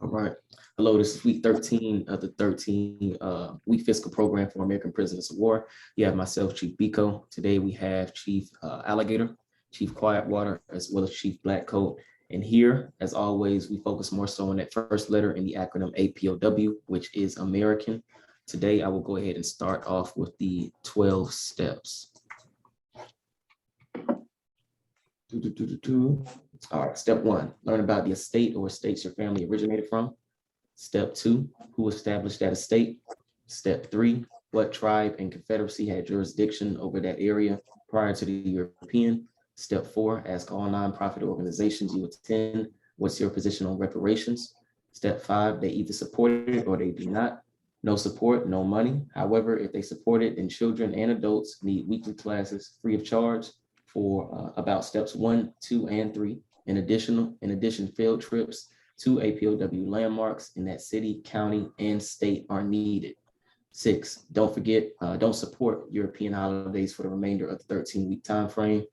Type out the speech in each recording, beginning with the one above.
All right. Hello, this is week 13 of the 13-week fiscal program for American Prisoners of War. You have myself, Chief Biko. Today we have Chief Alligator, Chief Quietwater, as well as Chief Blackcoat. And here, as always, we focus more so on that first letter in the acronym APOW, which is American. Today, I will go ahead and start off with the 12 steps. All right, step 1, learn about the estate or estates your family originated from. Step 2, who established that estate. Step 3, what tribe and confederacy had jurisdiction over that area prior to the European. Step 4, ask all nonprofit organizations you attend, what's your position on reparations. Step 5, they either support it or they do not. No support, no money. However, if they support it, then children and adults need weekly classes free of charge for about steps 1, 2, and 3. In addition, field trips to APOW landmarks in that city, county, and state are needed. 6, don't support European holidays for the remainder of the 13-week time frame.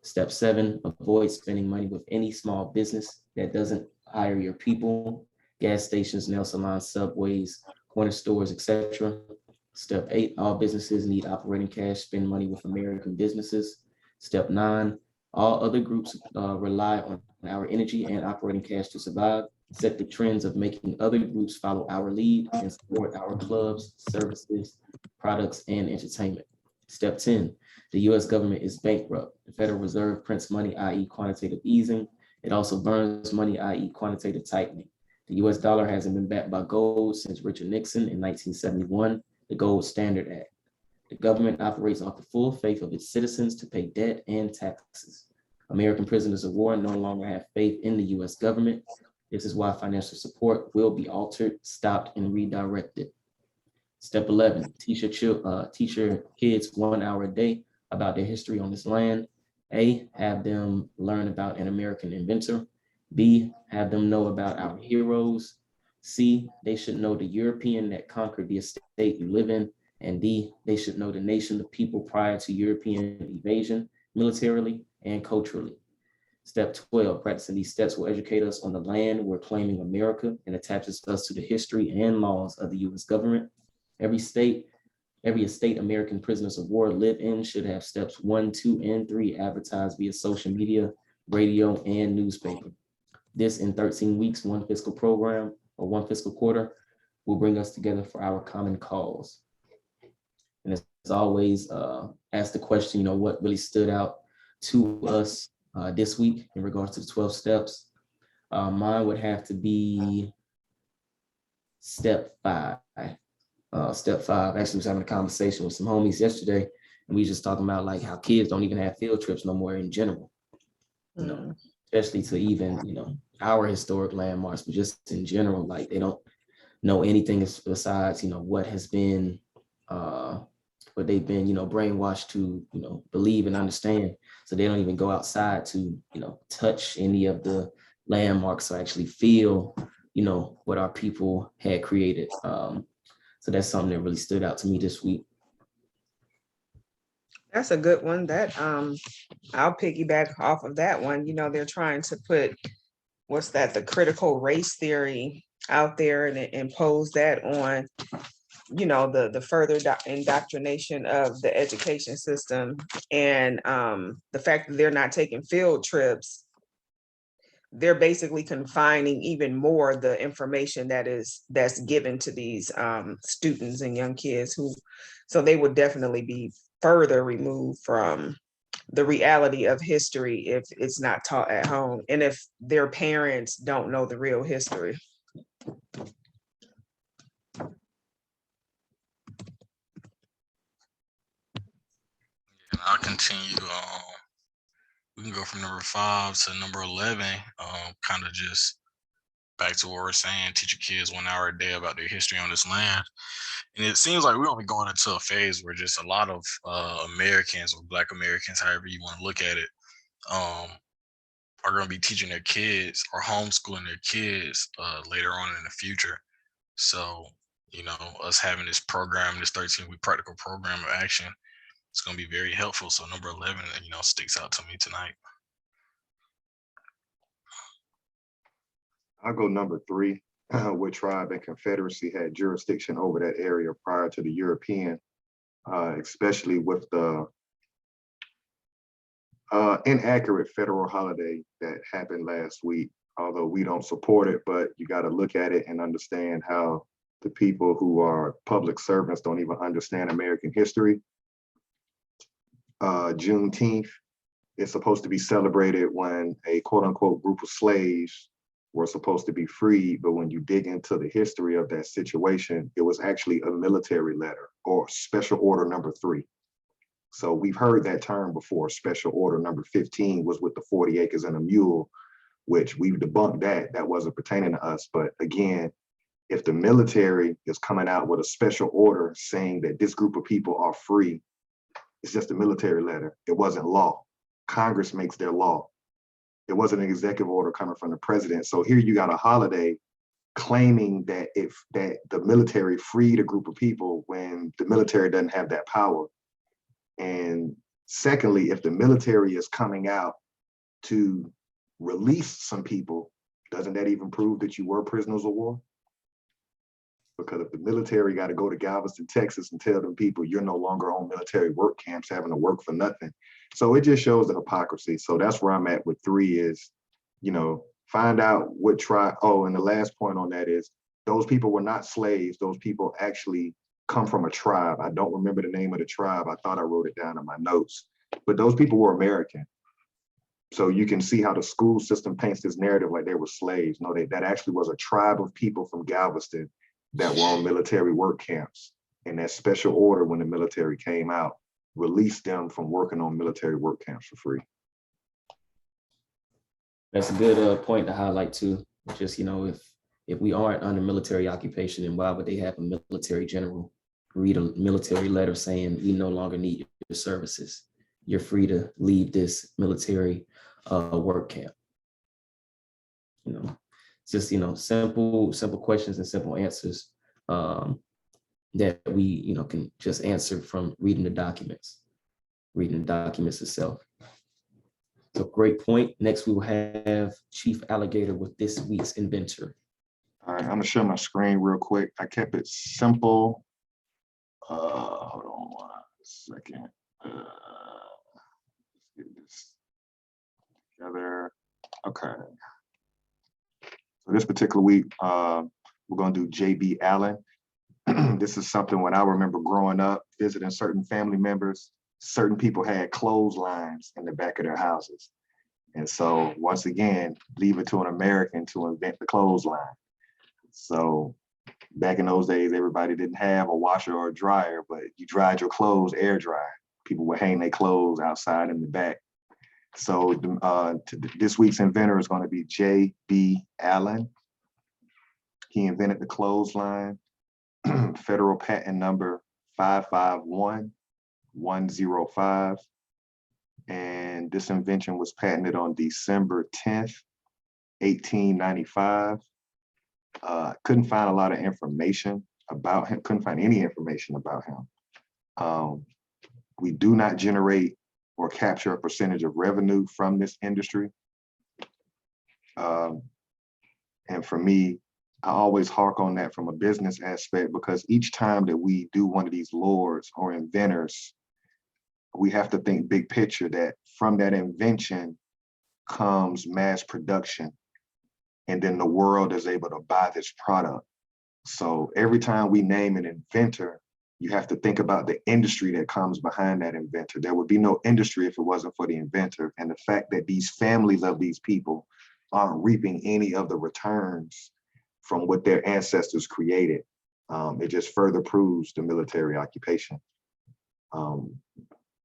Step 7, avoid spending money with any small business that doesn't hire your people, gas stations, nail salons, subways, corner stores, etc. Step 8, all businesses need operating cash, spend money with American businesses. Step 9, all other groups rely on our energy and operating cash to survive. Set the trends of making other groups follow our lead and support our clubs, services, products, and entertainment. Step 10, the US government is bankrupt. The Federal Reserve prints money, i.e. quantitative easing. It also burns money, i.e. quantitative tightening. The US dollar hasn't been backed by gold since Richard Nixon in 1971, the Gold Standard Act. The government operates off the full faith of its citizens to pay debt and taxes. American prisoners of war no longer have faith in the US government. This is why financial support will be altered, stopped, and redirected. Step 11, teach your kids 1 hour a day about their history on this land. A, have them learn about an American inventor. B, have them know about our heroes. C, they should know the European that conquered the estate you live in. And D, they should know the nation of people prior to European invasion, militarily and culturally. Step 12, practicing these steps will educate us on the land we're claiming America and attaches us to the history and laws of the US government. Every estate American prisoners of war live in should have steps 1, 2, and 3 advertised via social media, radio, and newspaper. This in 13 weeks, one fiscal program or one fiscal quarter will bring us together for our common cause. And as always, ask the question, what really stood out to us this week in regards to the 12 steps. Mine would have to be step 5. Step 5, actually was having a conversation with some homies yesterday, and we just talking about like how kids don't even have field trips no more in general, especially to even, our historic landmarks, but just in general, like they don't know anything besides, what has been, what they've been, brainwashed to, believe and understand. So they don't even go outside to, touch any of the landmarks or actually feel, what our people had created. So that's something that really stood out to me this week. That's a good one. That I'll piggyback off of that one. They're trying to put the critical race theory out there and impose that on, the further indoctrination of the education system, and the fact that they're not taking field trips. They're basically confining even more the information that's given to these students and young kids so they would definitely be further removed from the reality of history if it's not taught at home and if their parents don't know the real history. And I'll continue. We can go from number 5 to number 11. Kind of just back to what we're saying, teach your kids 1 hour a day about their history on this land. And it seems like we're going to be going into a phase where just a lot of Americans or Black Americans, however you want to look at it, are going to be teaching their kids or homeschooling their kids later on in the future. So, us having this program, this 13-week practical program of action, it's going to be very helpful. So number 11, sticks out to me tonight. I'll go number 3. what tribe and Confederacy had jurisdiction over that area prior to the European, especially with the inaccurate federal holiday that happened last week. Although we don't support it, but you got to look at it and understand how the people who are public servants don't even understand American history. Juneteenth is supposed to be celebrated when a quote unquote group of slaves were supposed to be freed. But when you dig into the history of that situation, it was actually a military letter or special order number 3. So we've heard that term before. Special order number 15 was with the 40 acres and a mule, which we've debunked that wasn't pertaining to us. But again, if the military is coming out with a special order saying that this group of people are free, it's just a military letter. It wasn't law. Congress makes their law. It wasn't an executive order coming from the president. So here you got a holiday claiming that the military freed a group of people when the military doesn't have that power. And secondly, if the military is coming out to release some people, doesn't that even prove that you were prisoners of war? Because if the military got to go to Galveston, Texas and tell them people you're no longer on military work camps having to work for nothing. So it just shows the hypocrisy. So that's where I'm at with 3 is, find out what tribe. Oh, and the last point on that is those people were not slaves. Those people actually come from a tribe. I don't remember the name of the tribe. I thought I wrote it down in my notes, but those people were American. So you can see how the school system paints this narrative like they were slaves. No, that actually was a tribe of people from Galveston that were on military work camps. And that special order, when the military came out, released them from working on military work camps for free. That's a good point to highlight too. Just, if we aren't under military occupation, then why would they have a military general read a military letter saying we no longer need your services? You're free to leave this military work camp. Just, simple questions and simple answers that we, can just answer from reading the documents itself. So great point. Next, we will have Chief Alligator with this week's inventor. All right, I'm gonna share my screen real quick. I kept it simple. Hold on 1 second. Let's get this together. Okay. So this particular week, we're gonna do J.B. Allen. This is something when I remember growing up, visiting certain family members, certain people had clotheslines in the back of their houses. And so once again, leave it to an American to invent the clothesline. So back in those days, everybody didn't have a washer or a dryer, but you dried your clothes air dry. People would hang their clothes outside in the back. So this week's inventor is going to be J.B. Allen. He invented the clothesline, federal patent number 551105. And this invention was patented on December 10th, 1895. Couldn't find a lot of information about him, couldn't find any information about him. We do not generate or capture a percentage of revenue from this industry. And for me, I always hark on that from a business aspect, because each time that we do one of these lords or inventors, we have to think big picture, that from that invention comes mass production. And then the world is able to buy this product. So every time we name an inventor, you have to think about the industry that comes behind that inventor. There would be no industry if it wasn't for the inventor. And the fact that these families of these people aren't reaping any of the returns from what their ancestors created, it just further proves the military occupation.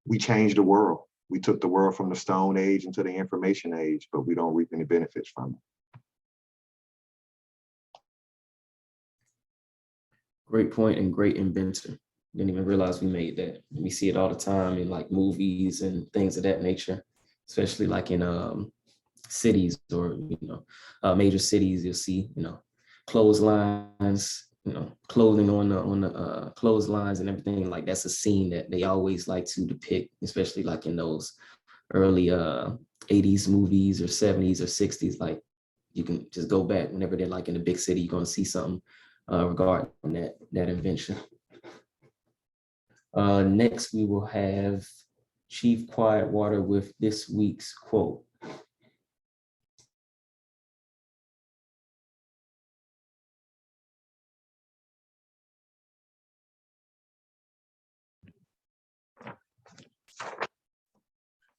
We changed the world. We took the world from the Stone Age into the information age, but we don't reap any benefits from it. Great point and great inventor. Didn't even realize we made that. We see it all the time in like movies and things of that nature, especially like in cities or major cities. You'll see clotheslines, clothing on the clotheslines and everything. Like that's a scene that they always like to depict, especially like in those early 80s movies or 70s or 60s. Like you can just go back whenever they're like in a big city, you're going to see something regarding that invention. Next, we will have Chief Quietwater with this week's quote.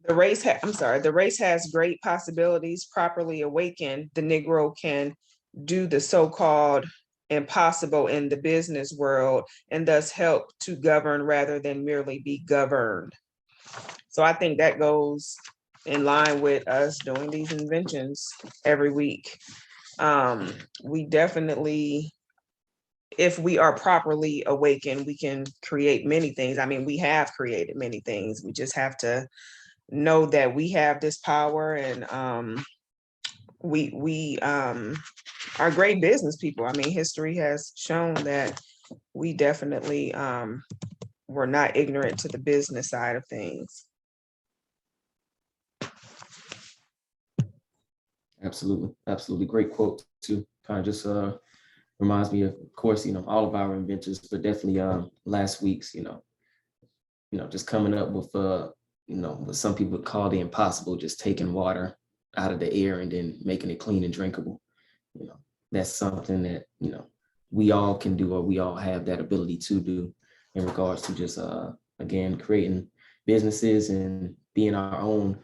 The race has great possibilities. Properly awakened, the Negro can do the so-called impossible in the business world and thus help to govern rather than merely be governed. So I think that goes in line with us doing these inventions every week. We definitely, if we are properly awakened, we can create many things. I mean, we have created many things. We just have to know that we have this power, and we are great business people. I mean, history has shown that we definitely were not ignorant to the business side of things. Absolutely great quote too. Kind of just reminds me of course, all of our inventors, but definitely last week's, just coming up with what some people would call the impossible, just taking water out of the air and then making it clean and drinkable. That's something that, we all can do, or we all have that ability to do in regards to just, again, creating businesses and being our own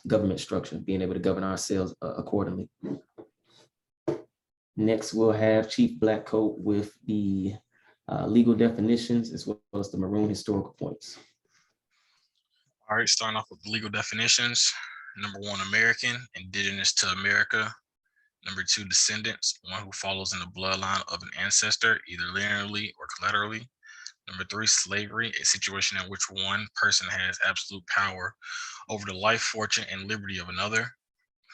government structure, being able to govern ourselves accordingly. Next, we'll have Chief Blackcoat with the legal definitions as well as the maroon historical points. All right, starting off with legal definitions. Number 1, American, indigenous to America. Number 2, descendants, one who follows in the bloodline of an ancestor, either linearly or collaterally. Number 3, slavery, a situation in which one person has absolute power over the life, fortune, and liberty of another.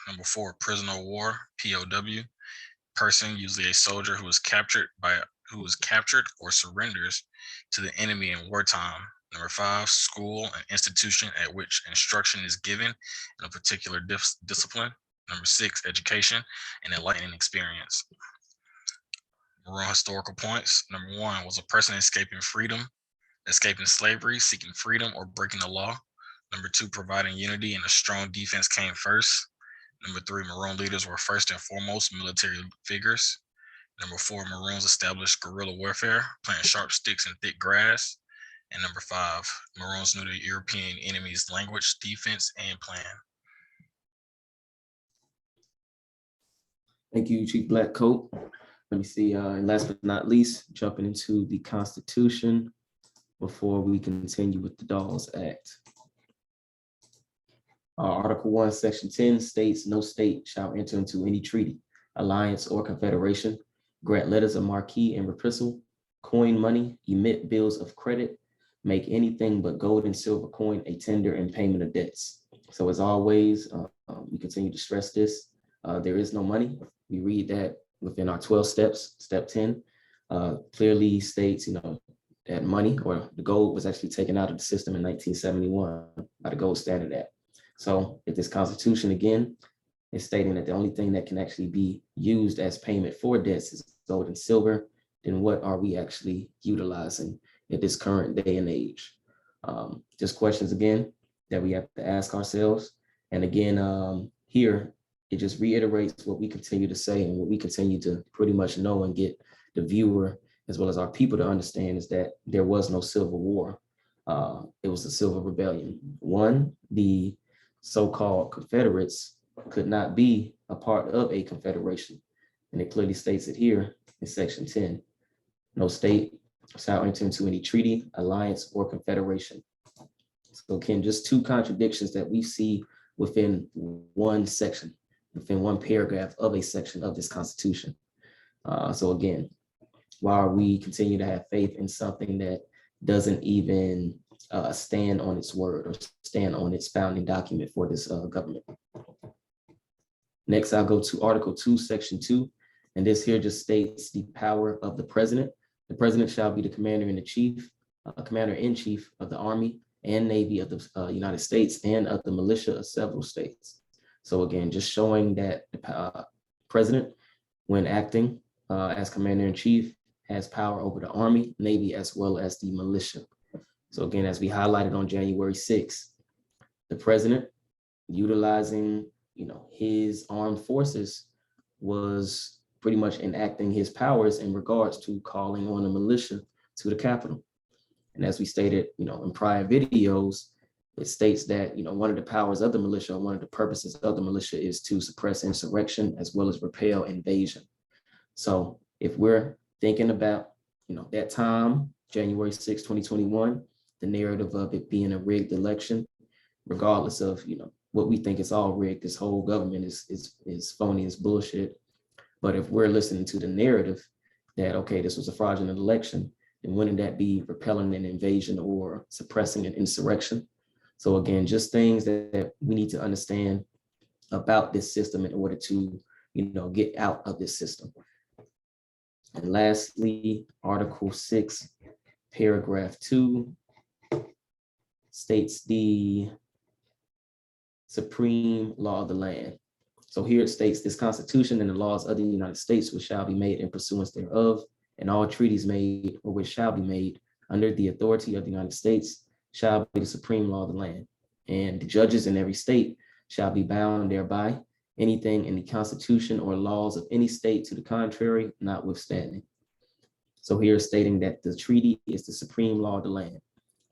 Number 4, prisoner of war, POW, person, usually a soldier who is captured or surrenders to the enemy in wartime. Number 5, school, an institution at which instruction is given in a particular discipline. Number 6, education, an enlightening experience. Maroon historical points. Number 1 was a person escaping slavery, seeking freedom, or breaking the law. Number 2, providing unity and a strong defense came first. Number 3, Maroon leaders were first and foremost military figures. Number 4, Maroons established guerrilla warfare, planting sharp sticks in thick grass. And number 5, Maroons knew the European enemy's language, defense, and plan. Thank you, Chief Blackcoat. Let me see, and last but not least, jumping into the Constitution before we continue with the Dawes Act. Article 1, Section 10 states, no state shall enter into any treaty, alliance, or confederation, grant letters of marque and reprisal, coin money, emit bills of credit, make anything but gold and silver coin a tender in payment of debts. So as always, we continue to stress this. There is no money. We read that within our 12 steps. Step 10 clearly states, that money or the gold was actually taken out of the system in 1971 by the Gold Standard Act. So if this Constitution, again, is stating that the only thing that can actually be used as payment for debts is gold and silver, then what are we actually utilizing at this current day and age? Just questions, again, that we have to ask ourselves. And again, here, it just reiterates what we continue to say and what we continue to pretty much know and get the viewer as well as our people to understand is that there was no Civil War. It was a Civil Rebellion. One, the so-called Confederates could not be a part of a confederation. And it clearly states it here in Section 10. No state shall enter into any treaty, alliance, or confederation. So again, just two contradictions that we see within one section, within one paragraph of a section of this Constitution. So again, while we continue to have faith in something that doesn't even stand on its word or stand on its founding document for this government. Next, I'll go to Article 2, Section 2, and this here just states the power of the president. The president shall be the commander-in-chief of the Army and Navy of the United States and of the militia of several states. So again, just showing that the president, when acting as commander-in-chief, has power over the Army, Navy, as well as the militia. So again, as we highlighted on January 6th, the president utilizing, his armed forces was pretty much enacting his powers in regards to calling on the militia to the Capitol. And as we stated, in prior videos, it states that, one of the powers of the militia, one of the purposes of the militia is to suppress insurrection as well as repel invasion. So if we're thinking about, that time, January 6, 2021, the narrative of it being a rigged election, regardless of, what we think is all rigged, this whole government is phony, is bullshit. But if we're listening to the narrative that, okay, this was a fraudulent election, then wouldn't that be repelling an invasion or suppressing an insurrection? So again, just things that we need to understand about this system in order to, get out of this system. And lastly, Article 6, paragraph 2 states the supreme law of the land. So here it states, this Constitution and the laws of the United States, which shall be made in pursuance thereof, and all treaties made or which shall be made under the authority of the United States shall be the supreme law of the land. And the judges in every state shall be bound thereby, anything in the Constitution or laws of any state to the contrary, notwithstanding. So here it's stating that the treaty is the supreme law of the land,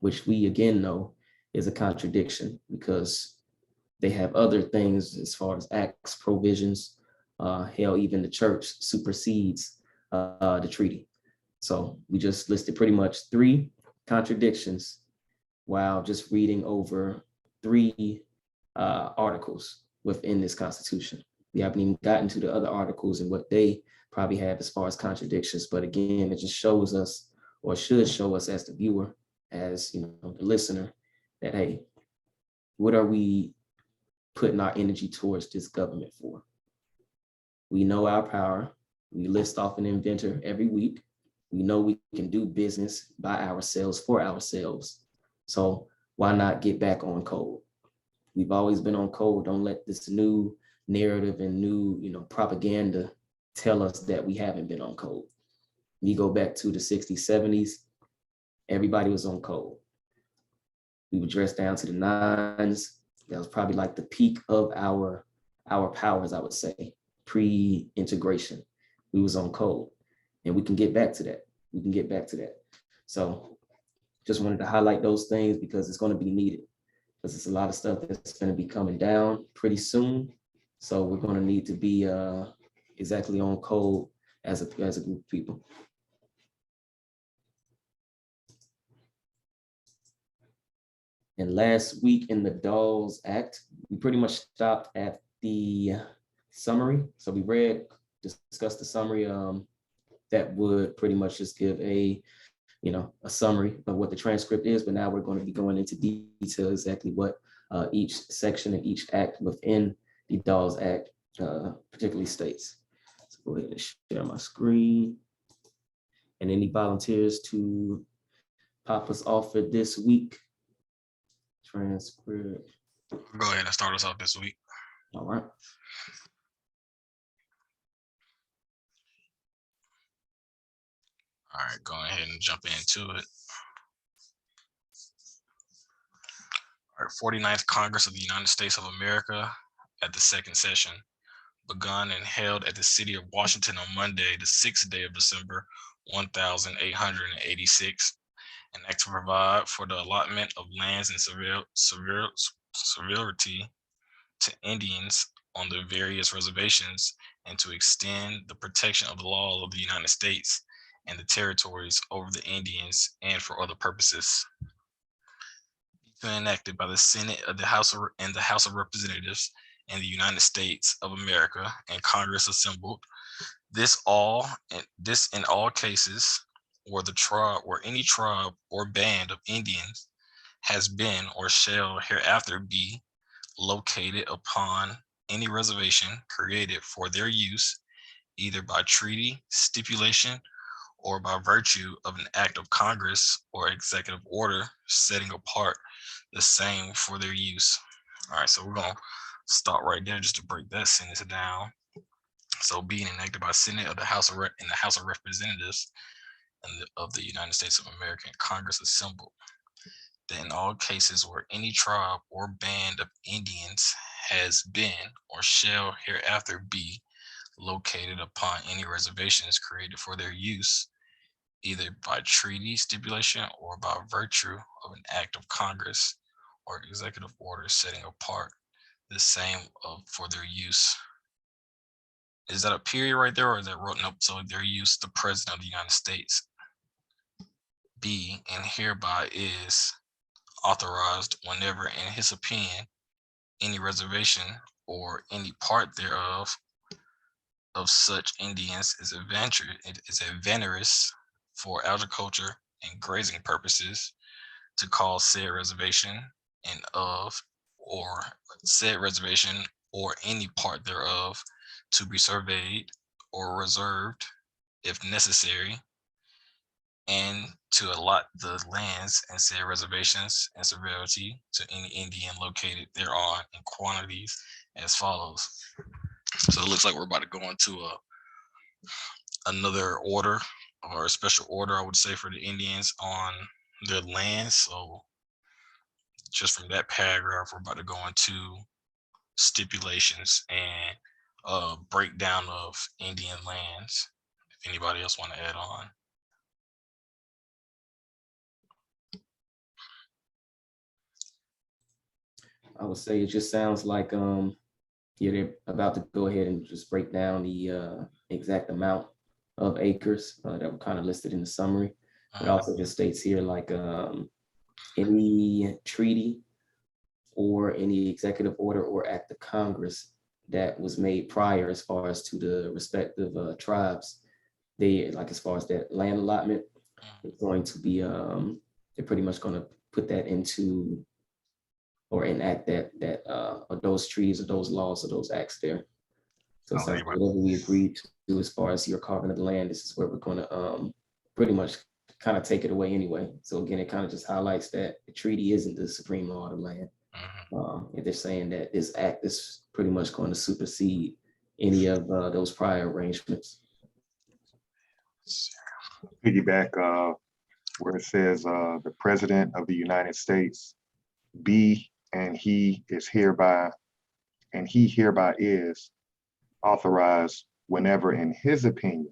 which we again know is a contradiction because they have other things as far as acts, provisions, hell, even the church supersedes the treaty. So we just listed pretty much 3 contradictions while just reading over 3 articles within this Constitution. We haven't even gotten to the other articles and what they probably have as far as contradictions. But again, it just shows us, or should show us as the viewer, as the listener, that, hey, what are we putting our energy towards this government for? We know our power. We list off an inventor every week. We know we can do business by ourselves for ourselves. So why not get back on code? We've always been on code. Don't let this new narrative and new, propaganda tell us that we haven't been on code. You go back to the 60s, 70s, everybody was on code. We would dress down to the 9s. That was probably like the peak of our powers, I would say, pre-integration. We was on code, and we can get back to that. So just wanted to highlight those things because it's going to be needed, because it's a lot of stuff that's going to be coming down pretty soon. So we're going to need to be exactly on code as a group of people. And last week in the Dawes Act, we pretty much stopped at the summary. So we discussed the summary that would pretty much just give a summary of what the transcript is. But now we're going to be going into detail exactly what each section and each act within the Dawes Act particularly states. So go ahead and share my screen. And any volunteers to pop us off for this week? Transcript. Go ahead and start us off this week. All right. All right, go ahead and jump into it. All right, 49th Congress of the United States of America at the second session, begun and held at the city of Washington on Monday, the 6th day of December, 1886. An act to provide for the allotment of lands and severity to Indians on the various reservations, and to extend the protection of the law of the United States and the territories over the Indians and for other purposes. Enacted by the Senate of the House of Representatives in the United States of America and Congress assembled. This in all cases where the tribe or any tribe or band of Indians has been or shall hereafter be located upon any reservation created for their use, either by treaty, stipulation, or by virtue of an act of Congress or executive order setting apart the same for their use. All right, so we're gonna stop right there just to break that sentence down. So being enacted by Senate of the House of in the House of Representatives and of the United States of America and Congress assembled, that in all cases where any tribe or band of Indians has been or shall hereafter be located upon any reservations created for their use, either by treaty stipulation or by virtue of an act of Congress or executive order setting apart the same for their use. Is that a period right there, or is that wrote? Nope. So their use, the President of the United States. B, and hereby is authorized whenever, in his opinion, any reservation or any part thereof of such Indians is advantageous for agriculture and grazing purposes, to cause said reservation and of or said reservation or any part thereof to be surveyed or reserved if necessary, and to allot the lands and said reservations and severity to any Indian located thereon in quantities as follows. So it looks like we're about to go into another order, or a special order, I would say, for the Indians on their land. So just from that paragraph, we're about to go into stipulations and breakdown of Indian lands. If anybody else want to add on. I would say it just sounds like yeah, they're about to go ahead and just break down the exact amount of acres that were kind of listed in the summary. It also just states here like any treaty or any executive order or act of Congress that was made prior as far as to the respective tribes, they like as far as that land allotment, it's going to be they're pretty much going to put that into or enact that or those treaties or those laws or those acts there. So it's like whatever we agreed to as far as your carving of the land, this is where we're going to pretty much kind of take it away anyway. So again, it kind of just highlights that the treaty isn't the supreme law of the land. If they're saying that this act is pretty much going to supersede any of those prior arrangements. Piggyback where it says the President of the United States be and he hereby is authorized whenever in his opinion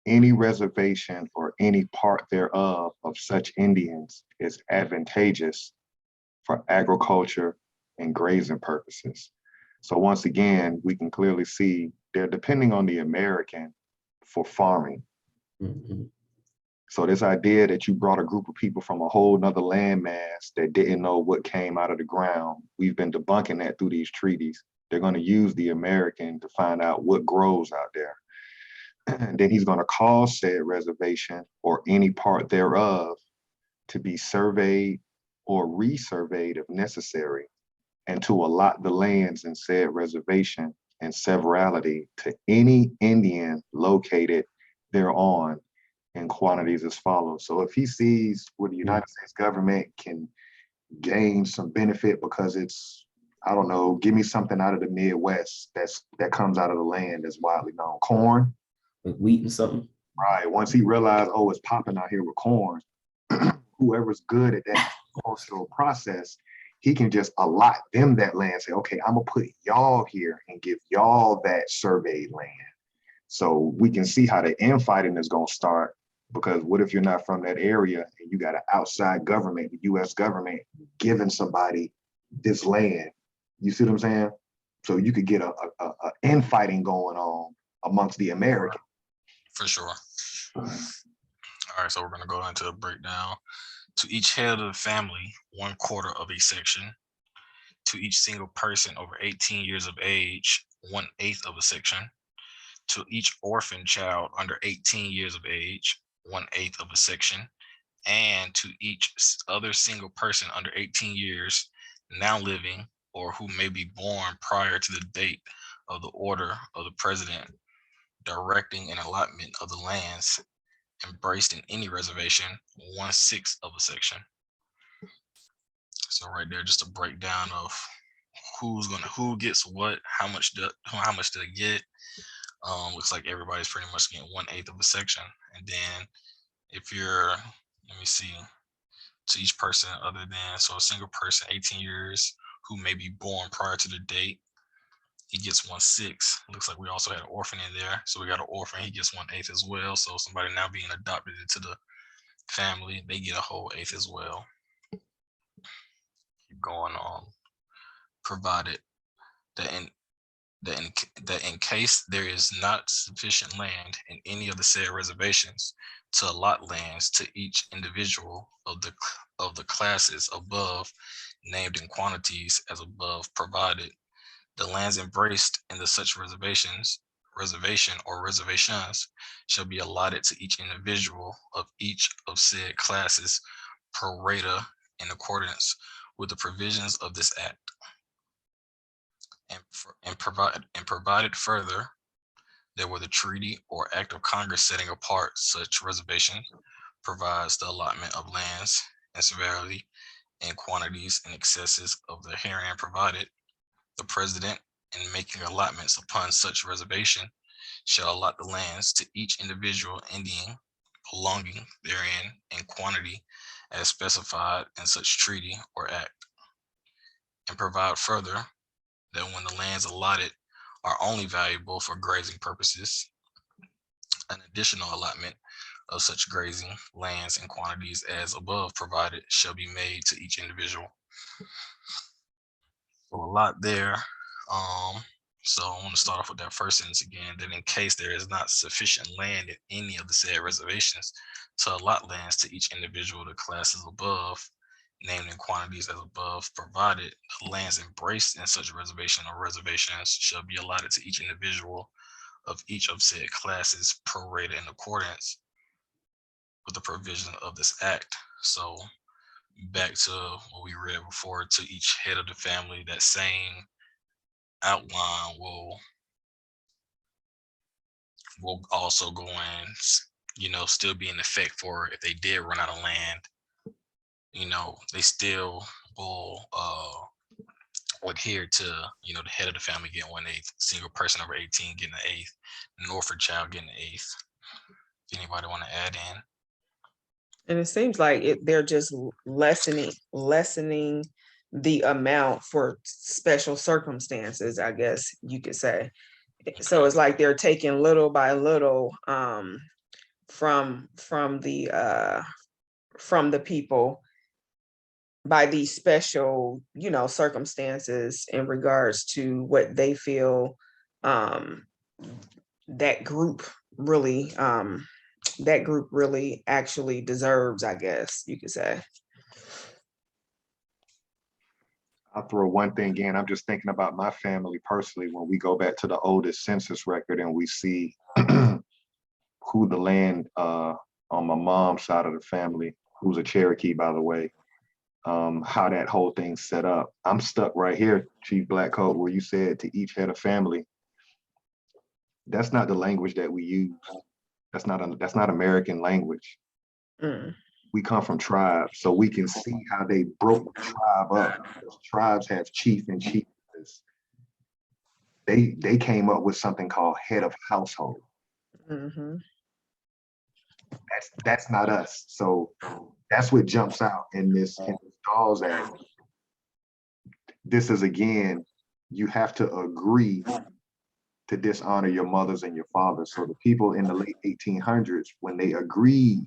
any reservation or any part thereof of such Indians is advantageous for agriculture and grazing purposes. So once again, we can clearly see they're depending on the American for farming. So this idea that you brought a group of people from a whole nother landmass that didn't know what came out of the ground, we've been debunking that through these treaties. They're going to use the American to find out what grows out there. And then he's going to cause said reservation or any part thereof to be surveyed or resurveyed if necessary, and to allot the lands in said reservation and severalty to any Indian located thereon in quantities as follows. So if he sees where the United States government can gain some benefit because it's, I don't know, give me something out of the Midwest that comes out of the land that's widely known, corn, like wheat and something. Right. Once he realized, oh, it's popping out here with corn, whoever's good at that cultural process, he can just allot them that land, say, okay, I'm gonna put y'all here and give y'all that surveyed land. So we can see how the infighting is gonna start, because what if you're not from that area and you got an outside government, the US government, giving somebody this land? You see what I'm saying? So you could get a infighting going on amongst the Americans. For sure. All right, so we're going to go into a breakdown. To each head of the family, 1/4 of a section. To each single person over 18 years of age, 1/8 of a section. To each orphan child under 18 years of age, 1/8 of a section. And to each other single person under 18 years now living or who may be born prior to the date of the order of the president directing an allotment of the lands embraced in any reservation, 1/6 of a section. So right there, just a breakdown of who gets what, how much do they get. Looks like everybody's pretty much getting 1/8 of a section. And then if you're, let me see, to each person other than, so a single person, 18 years, who may be born prior to the date, he gets 1/6. Looks like we also had an orphan in there. So we got an orphan, he gets 1/8 as well. So somebody now being adopted into the family, they get a whole 1/8 as well. Keep going on. Provided that in case there is not sufficient land in any of the said reservations to allot lands to each individual of the classes above named in quantities as above provided, the lands embraced in the such reservation or reservations shall be allotted to each individual of each of said classes pro rata in accordance with the provisions of this act. And provided further that where the treaty or act of Congress setting apart such reservation provides the allotment of lands and severally in quantities and excesses of the herein provided, the president, in making allotments upon such reservation, shall allot the lands to each individual Indian belonging therein in quantity as specified in such treaty or act, and provide further that when the lands allotted are only valuable for grazing purposes, an additional allotment of such grazing lands in quantities as above provided shall be made to each individual. So a lot there. So I want to start off with that first sentence again, that in case there is not sufficient land in any of the said reservations to allot lands to each individual of the classes above, named in quantities as above provided, the lands embraced in such reservation or reservations shall be allotted to each individual of each of said classes prorated in accordance with the provision of this act. So back to what we read before, to each head of the family, that same outline will also go in, still be in effect for if they did run out of land. They still will adhere to, the head of the family getting 1/8, single person over 18 getting an 1/8, an orphan child getting an 1/8. Anybody want to add in? And it seems like they're just lessening the amount for special circumstances, I guess you could say. So it's like they're taking little by little from the people by these special, circumstances in regards to what they feel that group really actually deserves, I guess you could say. I'll throw one thing in. I'm just thinking about my family personally. When we go back to the oldest census record and we see who the land on my mom's side of the family, who's a Cherokee, by the way, how that whole thing's set up. I'm stuck right here, Chief Blackcoat, where you said to each head of family. That's not the language that we use. That's not American language. Mm. We come from tribes, so we can see how they broke the tribe up. Those tribes have chief and chiefess. They came up with something called head of household. Mm-hmm. That's not us. So that's what jumps out in this Dawes Act. This is, again, you have to agree to dishonor your mothers and your fathers. So the people in the late 1800s, when they agreed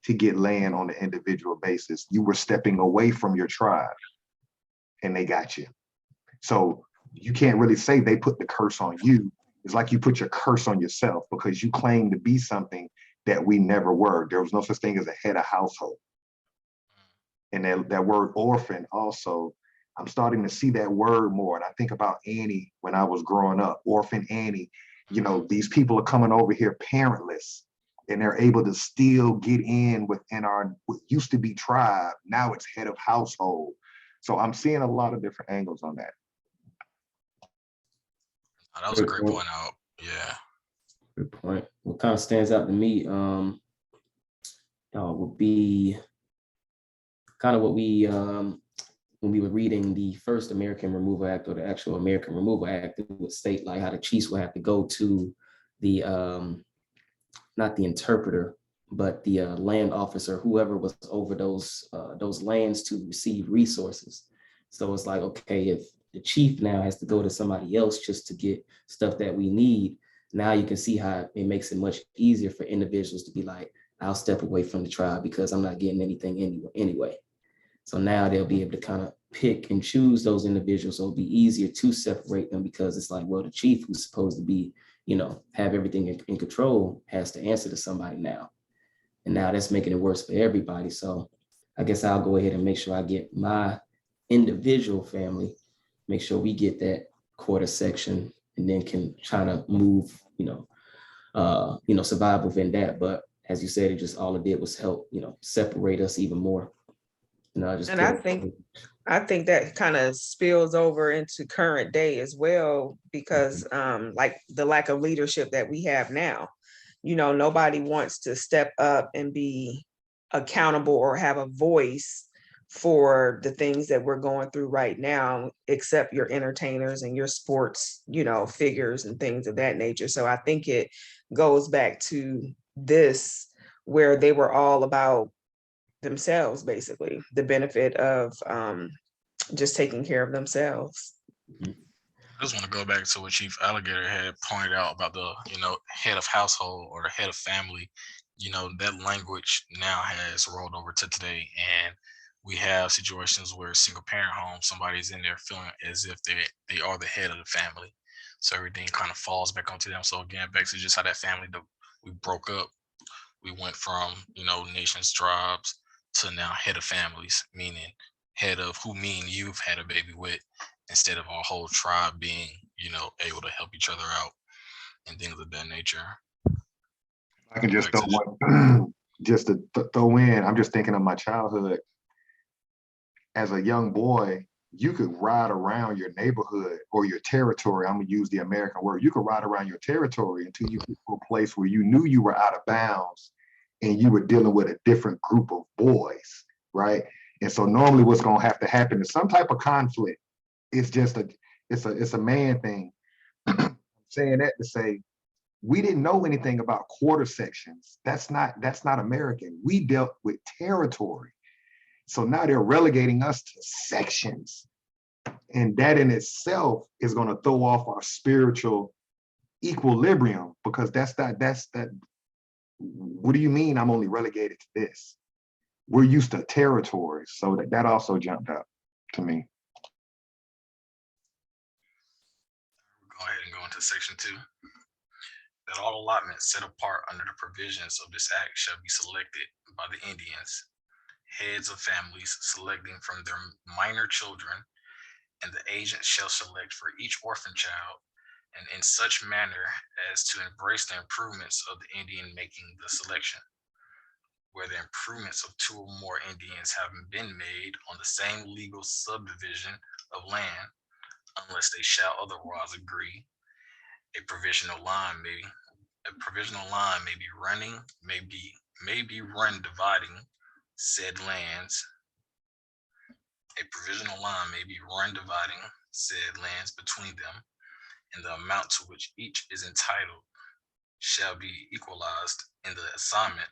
to get land on an individual basis, you were stepping away from your tribe and they got you. So you can't really say they put the curse on you. It's like you put your curse on yourself because you claim to be something that we never were. There was no such thing as a head of household. And that word orphan also, I'm starting to see that word more. And I think about Annie when I was growing up, Orphan Annie. These people are coming over here parentless and they're able to still get in within what used to be tribe. Now it's head of household. So I'm seeing a lot of different angles on that. Oh, that was a great point out. Yeah. Good point. What kind of stands out to me would be kind of what we when we were reading the first American Removal Act, or the actual American Removal Act, it would state like how the chiefs would have to go to the not the interpreter, but the land officer, whoever was over those lands to receive resources. So it's like, okay, if the chief now has to go to somebody else just to get stuff that we need, now you can see how it makes it much easier for individuals to be like, I'll step away from the tribe because I'm not getting anything anyway. So now they'll be able to kind of pick and choose those individuals. So it'll be easier to separate them, because it's like, well, the chief, who's supposed to be, have everything in control, has to answer to somebody now. And now that's making it worse for everybody. So I guess I'll go ahead and make sure I get my individual family, make sure we get that quarter section, and then can try to move, survive within that. But as you said, it just, all it did was help, separate us even more. And I think that kind of spills over into current day as well, because like the lack of leadership that we have now, nobody wants to step up and be accountable or have a voice for the things that we're going through right now, except your entertainers and your sports, figures and things of that nature. So I think it goes back to this, where they were all about themselves, basically, the benefit of just taking care of themselves. I just want to go back to what Chief Alligator had pointed out about the, head of household or the head of family. That language now has rolled over to today, and we have situations where single parent homes, somebody's in there feeling as if they are the head of the family. So everything kind of falls back onto them. So again, back to just how that family, we broke up. We went from, nations, tribes, to now head of families, meaning head of who me and you've had a baby with, instead of our whole tribe being, able to help each other out and things of that nature. I can just throw one, just to throw in, I'm just thinking of my childhood. As a young boy, you could ride around your neighborhood or your territory. I'm gonna use the American word. You could ride around your territory until you get to a place where you knew you were out of bounds and you were dealing with a different group of boys, right? And so normally what's gonna have to happen is some type of conflict. It's just it's a man thing. I'm saying that to say, we didn't know anything about quarter sections. That's not American. We dealt with territory. So now they're relegating us to sections. And that in itself is going to throw off our spiritual equilibrium, because that's that. What do you mean I'm only relegated to this? We're used to territories. So that also jumped up to me. Go ahead and go into section 2. That all allotments set apart under the provisions of this act shall be selected by the Indians, heads of families selecting from their minor children, and the agent shall select for each orphan child, and in such manner as to embrace the improvements of the Indian making the selection. Where the improvements of 2 or more Indians having been made on the same legal subdivision of land, unless they shall otherwise agree, a provisional line may be run dividing said lands. A provisional line may be run dividing said lands between them, and the amount to which each is entitled shall be equalized in the assignment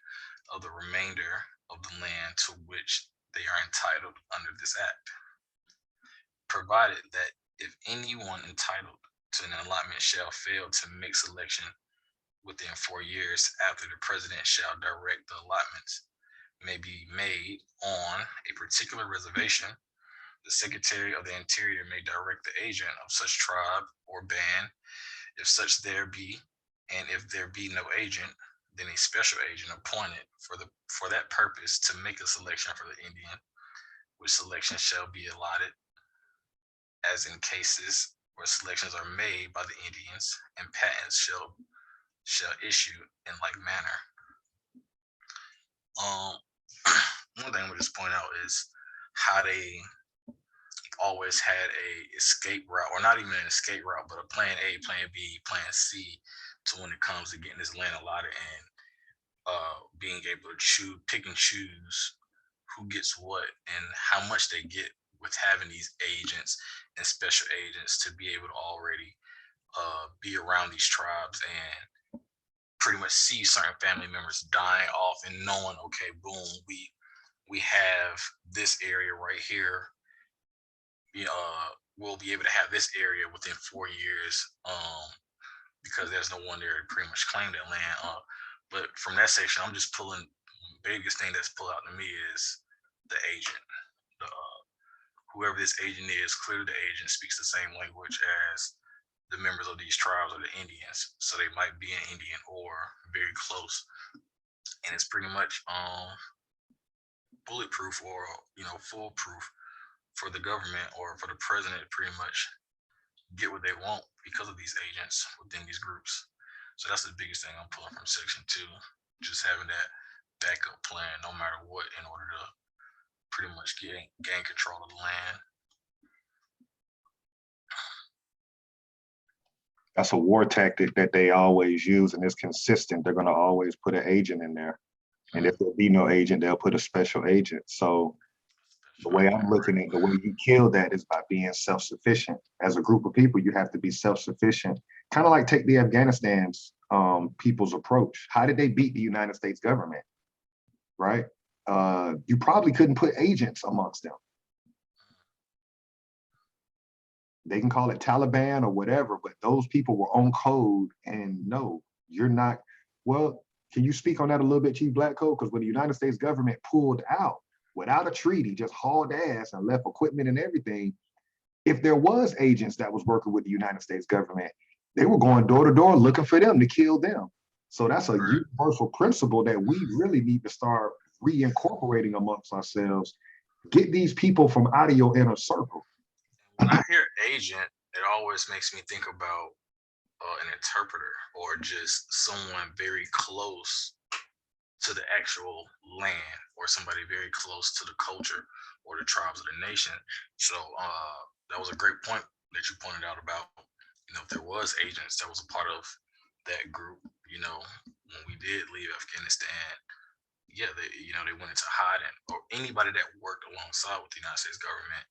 of the remainder of the land to which they are entitled under this act, provided that if anyone entitled to an allotment shall fail to make selection within 4 years after, the president shall direct the allotments may be made on a particular reservation. The Secretary of the Interior may direct the agent of such tribe or band, if such there be, and if there be no agent, then a special agent appointed for that purpose to make a selection for the Indian, which selection shall be allotted as in cases where selections are made by the Indians, and patents shall issue in like manner. One thing I would just point out is how they always had a escape route, or not even an escape route, but a plan A, plan B, plan C, to when it comes to getting this land allotted and being able to pick and choose who gets what and how much they get with having these agents and special agents to be able to already be around these tribes and pretty much see certain family members dying off and knowing, okay, boom, we have this area right here. We'll be able to have this area within 4 years because there's no one there to pretty much claim that land. But from that section, I'm just pulling, biggest thing that's pulled out to me is the agent. Whoever this agent is, clearly the agent speaks the same language as the members of these tribes or the Indians. So they might be an Indian or very close. And it's pretty much bulletproof or foolproof for the government or for the president to pretty much get what they want because of these agents within these groups. So that's the biggest thing I'm pulling from section 2, just having that backup plan no matter what in order to pretty much gain control of the land. That's a war tactic that they always use, and it's consistent. They're going to always put an agent in there. And if there'll be no agent, they'll put a special agent. So the way I'm looking at the way you kill that is by being self-sufficient. As a group of people, you have to be self-sufficient. Kind of like take the Afghanistan's people's approach. How did they beat the United States government? Right? You probably couldn't put agents amongst them. They can call it Taliban or whatever, but those people were on code, and no, you're not. Well, can you speak on that a little bit, Chief Blackcoat? Because when the United States government pulled out without a treaty, just hauled ass and left equipment and everything, if there was agents that was working with the United States government, they were going door to door looking for them to kill them. So that's a universal principle that we really need to start reincorporating amongst ourselves. Get these people from out of your inner circle. When I hear agent, it always makes me think about an interpreter or just someone very close to the actual land or somebody very close to the culture or the tribes of the nation. So that was a great point that you pointed out about, if there was agents that was a part of that group, when we did leave Afghanistan, they went into hiding, or anybody that worked alongside with the United States government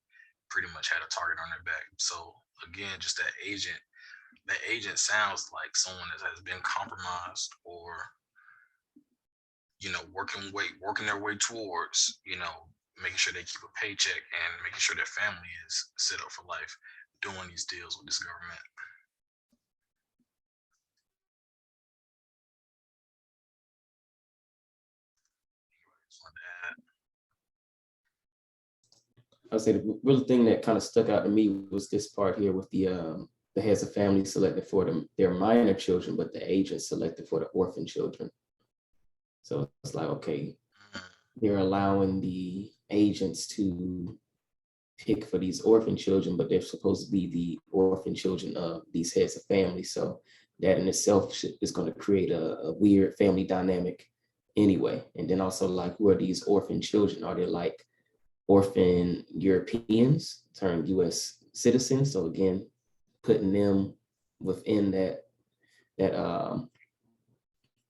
pretty much had a target on their back. So again, just that agent sounds like someone that has been compromised or, working their way towards, making sure they keep a paycheck and making sure their family is set up for life doing these deals with this government. I would say the real thing that kind of stuck out to me was this part here with the heads of family selected for their minor children, but the agents selected for the orphan children. So it's like, okay, they're allowing the agents to pick for these orphan children, but they're supposed to be the orphan children of these heads of family. So that in itself is going to create a weird family dynamic anyway. And then also, like, who are these orphan children? Are they like orphan Europeans turned US citizens? So again, putting them within that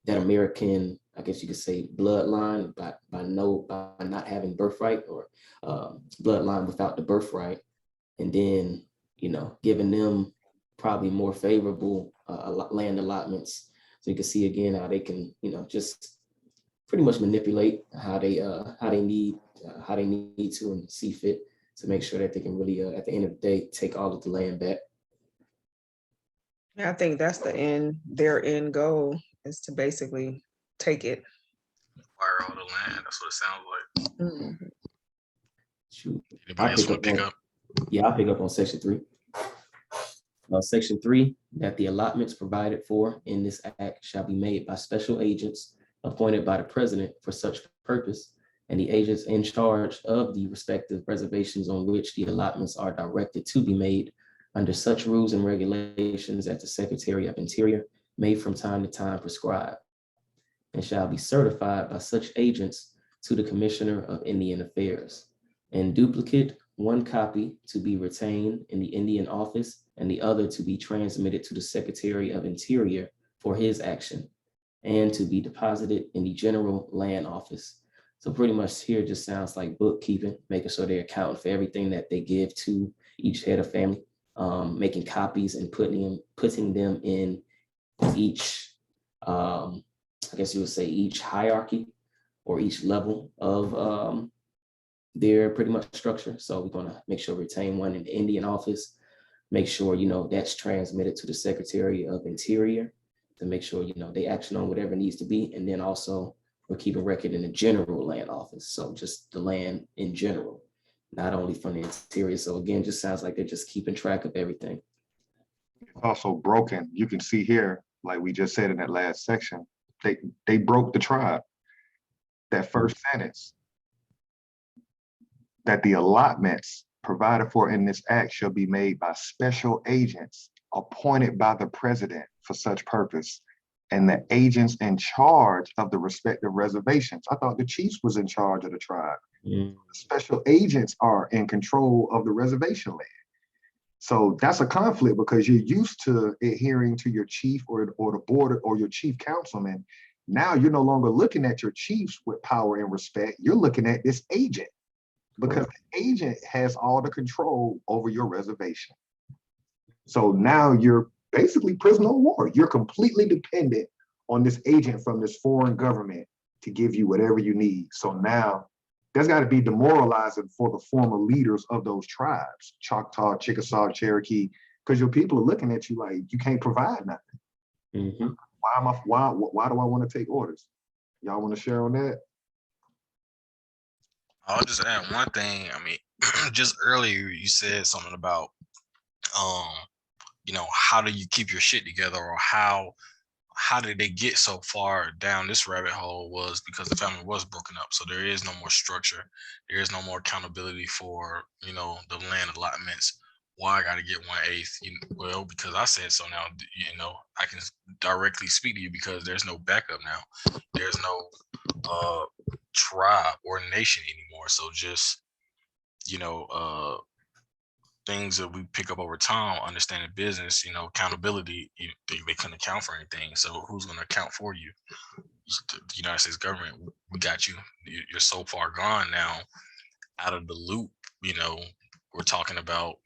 American, I guess you could say, bloodline by not having birthright, or bloodline without the birthright, and then giving them probably more favorable land allotments. So you can see again how they can just pretty much manipulate how they need to and see fit to make sure that they can really at the end of the day take all of the land back. Yeah, I think that's their end goal is to basically take it. Acquire all the land. That's what it sounds like. Mm-hmm. Shoot. Anybody else want to pick up? Yeah, I'll pick up on section 3. Section 3, that the allotments provided for in this act shall be made by special agents appointed by the president for such purpose, and the agents in charge of the respective reservations on which the allotments are directed to be made under such rules and regulations as the Secretary of Interior may from time to time prescribe, and shall be certified by such agents to the Commissioner of Indian Affairs. In duplicate, one copy to be retained in the Indian office and the other to be transmitted to the Secretary of Interior for his action, and to be deposited in the General Land Office. So pretty much here just sounds like bookkeeping, making sure they're accounting for everything that they give to each head of family, making copies and putting them in each, I guess you would say each hierarchy or each level of their pretty much structure. So we're gonna make sure we retain one in the Indian office, make sure, that's transmitted to the Secretary of Interior to make sure, they action on whatever needs to be. And then also we're keeping record in the general land office. So just the land in general, not only from the interior. So again, just sounds like they're just keeping track of everything. It's also broken. You can see here, like we just said in that last section, they broke the tribe. That first sentence, that the allotments provided for in this act shall be made by special agents appointed by the president for such purpose, and the agents in charge of the respective reservations. I thought the chiefs was in charge of the tribe. The special agents are in control of the reservation land. So that's a conflict because you're used to adhering to your chief or the board or your chief councilman. Now you're no longer looking at your chiefs with power and respect. You're looking at this agent because the agent has all the control over your reservation. So now you're basically prisoner of war. You're completely dependent on this agent from this foreign government to give you whatever you need. So now that's got to be demoralizing for the former leaders of those tribes, Choctaw, Chickasaw, Cherokee, because your people are looking at you like you can't provide nothing. Why do I want to take orders? Y'all want to share on that? I'll just add one thing. I mean, just earlier you said something about how do you keep your shit together, or how did they get so far down this rabbit hole? Was because the family was broken up. So there is no more structure. There is no more accountability for, the land allotments. Why I got to get 1/8? Well, because I said so now, I can directly speak to you because there's no backup now. There's no tribe or nation anymore. So just, things that we pick up over time, understanding business, accountability, they couldn't account for anything. So who's going to account for you? The United States government, we got you. You're so far gone now, out of the loop. We're talking about,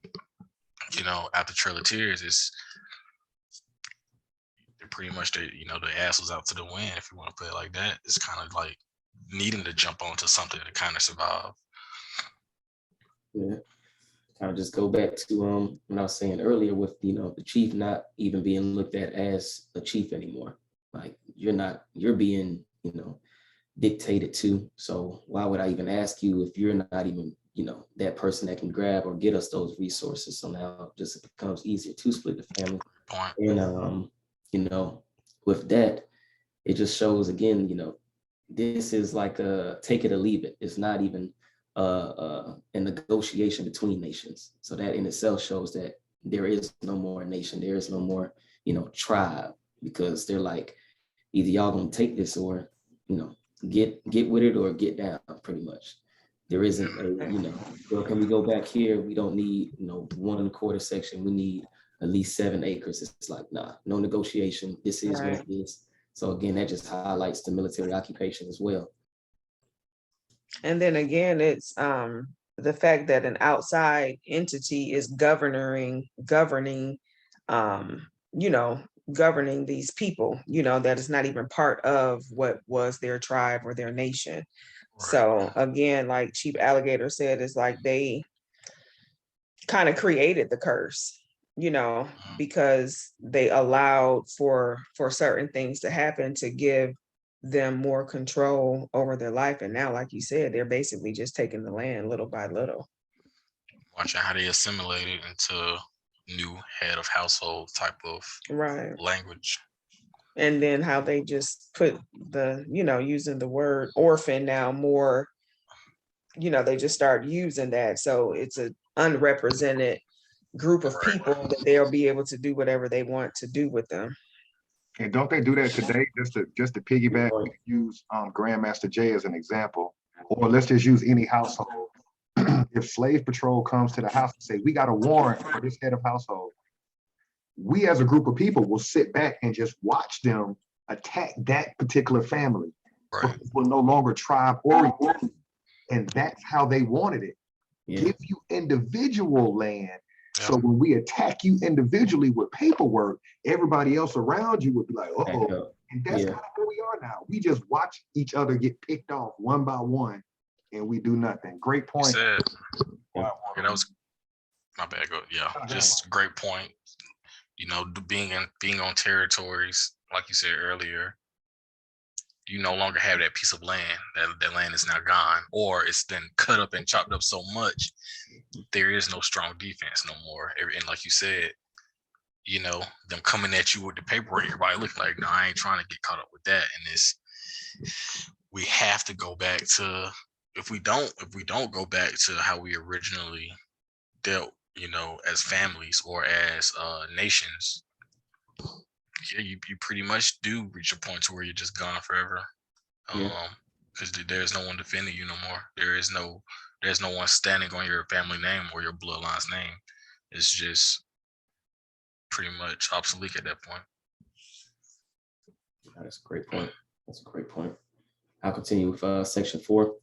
after Trail of Tears, they're pretty much, the ass was out to the wind, if you want to put it like that. It's kind of like needing to jump onto something to kind of survive. Yeah. Kind of just go back to what I was saying earlier with the chief not even being looked at as a chief anymore. Like you're being dictated to. So why would I even ask you if you're not even that person that can grab or get us those resources? So now just it becomes easier to split the family. And with that, it just shows again, this is like a take it or leave it. It's not even a negotiation between nations. So that in itself shows that there is no more nation, there is no more, tribe, because they're like, either y'all gonna take this or, get with it or get down, pretty much. There isn't a, well, can we go back here? We don't need, 1 1/4 section. We need at least 7 acres. It's like, nah, no negotiation. This is what it is. So again, that just highlights the military occupation as well. And then again, it's the fact that an outside entity is governing these people, that is not even part of what was their tribe or their nation. Right. So again, like Chief Alligator said, it's like they kind of created the curse, because they allowed for certain things to happen to give them more control over their life. And now, like you said, they're basically just taking the land little by little. Watching how they assimilate it into new head of household type of language. And then how they just put the, using the word orphan now more, they just start using that. So it's an unrepresented group of people that they'll be able to do whatever they want to do with them. And don't they do that today? Just to piggyback, use Grandmaster Jay as an example, or let's just use any household. If Slave Patrol comes to the house and say, we got a warrant for this head of household, we as a group of people will sit back and just watch them attack that particular family. Right. People no longer tribe oriented. And that's how they wanted it. Yeah. Give you individual land. Yeah. So when we attack you individually with paperwork, everybody else around you would be like, Back uh-oh. up. And that's Yeah. kind of where we are now. We just watch each other get picked off one by one, and we do nothing. Great You point. said, Yeah. yeah, that was my bad. Yeah, just a great point. You know, being on territories, like you said earlier, you no longer have that piece of land. That land is now gone, or it's been cut up and chopped up so much, there is no strong defense no more. And like you said, you know, them coming at you with the paperwork, everybody look like, no, I ain't trying to get caught up with that. And we have to go back to, if we don't go back to how we originally dealt, you know, as families or as nations, yeah, you pretty much do reach a point to where you're just gone forever. Yeah. Because there's no one defending you no more. There's no one standing on your family name or your bloodline's name. It's just pretty much obsolete at that point. That's a great point. That's a great point. I'll continue with section 4.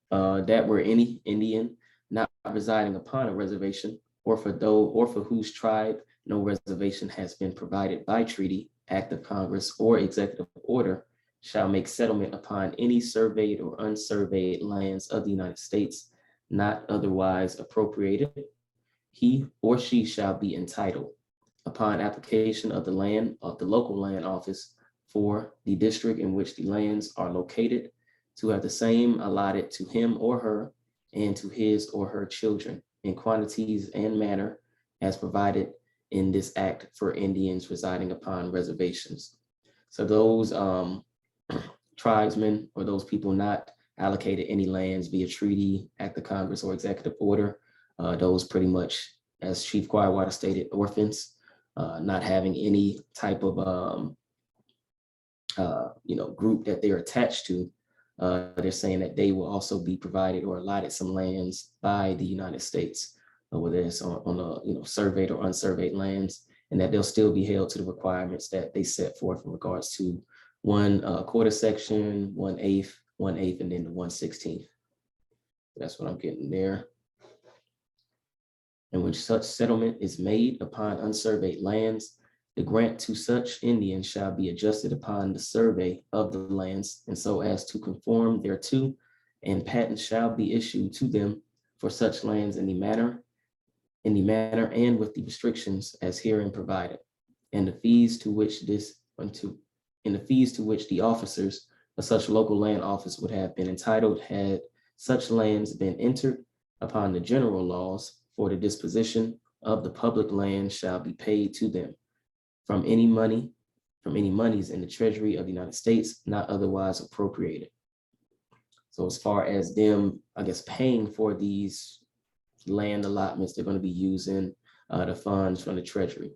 That where any Indian not residing upon a reservation, or for whose tribe no reservation has been provided by treaty, act of Congress, or executive order, shall make settlement upon any surveyed or unsurveyed lands of the United States, not otherwise appropriated, he or she shall be entitled, upon application of the local land office for the district in which the lands are located, to have the same allotted to him or her and to his or her children in quantities and manner as provided in this act for Indians residing upon reservations. So those tribesmen or those people not allocated any lands via treaty, act of Congress, or executive order, those pretty much, as Chief Quietwater stated, orphans, not having any type of group that they're attached to. They're saying that they will also be provided or allotted some lands by the United States, whether it's on surveyed or unsurveyed lands, and that they'll still be held to the requirements that they set forth in regards to 1/4 section, 1/8, and then the 1/16. That's what I'm getting there. And when such settlement is made upon unsurveyed lands, the grant to such Indians shall be adjusted upon the survey of the lands, and so as to conform thereto, and patents shall be issued to them for such lands in the manner and with the restrictions as herein provided, and the fees to which the officers of such local land office would have been entitled had such lands been entered upon the general laws for the disposition of the public land shall be paid to them from any monies in the Treasury of the United States, not otherwise appropriated. So as far as them, I guess, paying for these land allotments, they're going to be using the funds from the Treasury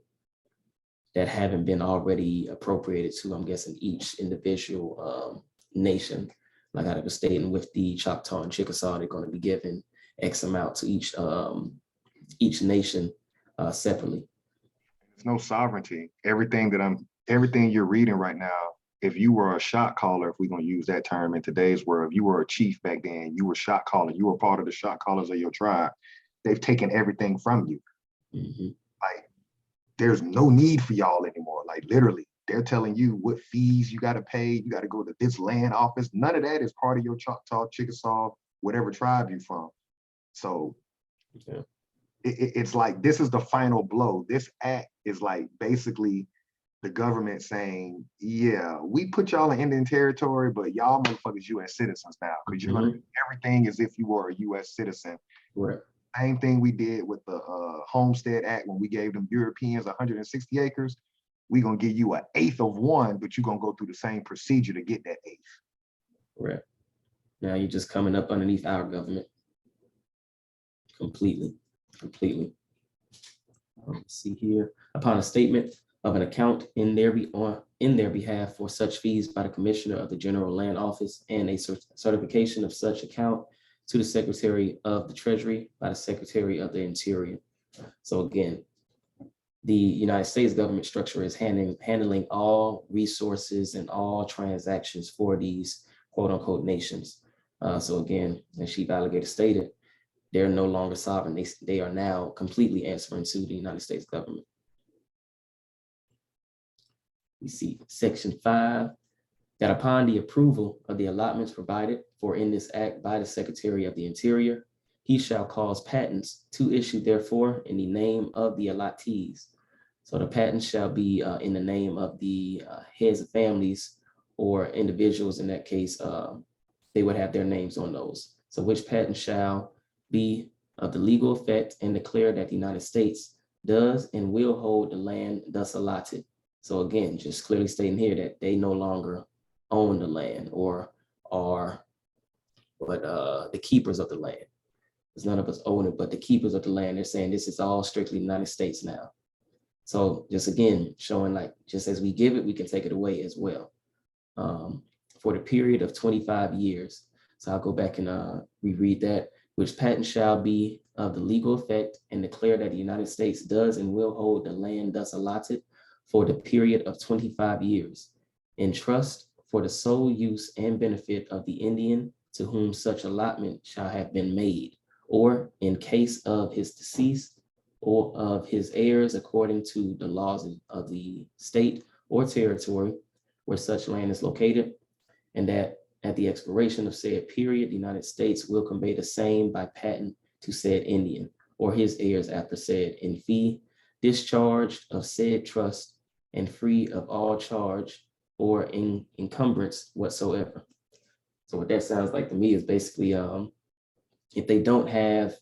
that haven't been already appropriated to, I'm guessing, each individual nation. Like I was stating with the Choctaw and Chickasaw, they're going to be given X amount to each nation separately. There's no sovereignty. Everything you're reading right now, if you were a shot caller, if we're going to use that term in today's world, if you were a chief back then, you were shot calling, you were part of the shot callers of your tribe, they've taken everything from you. Mm-hmm. Like, there's no need for y'all anymore. Like, literally, they're telling you what fees you got to pay. You got to go to this land office. None of that is part of your Choctaw, Chickasaw, whatever tribe you're from. So yeah. It's like, this is the final blow. This act is like basically the government saying, yeah, we put y'all in Indian territory, but y'all motherfuckers US citizens now, because you're going to do everything as if you were a US citizen. Right. Same thing we did with the Homestead Act when we gave them Europeans 160 acres. We're going to give you 1/8 of one, but you're going to go through the same procedure to get that 1/8. Right. Now you're just coming up underneath our government. Completely. Let's see here. Upon a statement of an account in their behalf for such fees by the Commissioner of the General Land Office, and a certification of such account to the Secretary of the Treasury by the Secretary of the Interior. So again, the United States government structure is handling all resources and all transactions for these quote unquote nations. So again, as Chief Alligator stated, they're no longer sovereign. They are now completely answering to the United States government. We see Section 5, that upon the approval of the allotments provided for in this act by the Secretary of the Interior, he shall cause patents to issue therefore in the name of the allottees. So the patents shall be in the name of the heads of families or individuals. In that case, they would have their names on those. So which patent shall be of the legal effect and declare that the United States does and will hold the land thus allotted. So again, just clearly stating here that they no longer own the land or are the keepers of the land. Because none of us own it, but the keepers of the land, they're saying this is all strictly United States now. So just again, showing like, just as we give it, we can take it away as well. For the period of 25 years. So I'll go back and reread that, which patent shall be of the legal effect and declare that the United States does and will hold the land thus allotted for the period of 25 years in trust for the sole use and benefit of the Indian to whom such allotment shall have been made, or in case of his decease or of his heirs according to the laws of the state or territory where such land is located, and that at the expiration of said period, the United States will convey the same by patent to said Indian or his heirs after said in fee, discharged of said trust and free of all charge or encumbrance whatsoever. So what that sounds like to me is basically if they don't have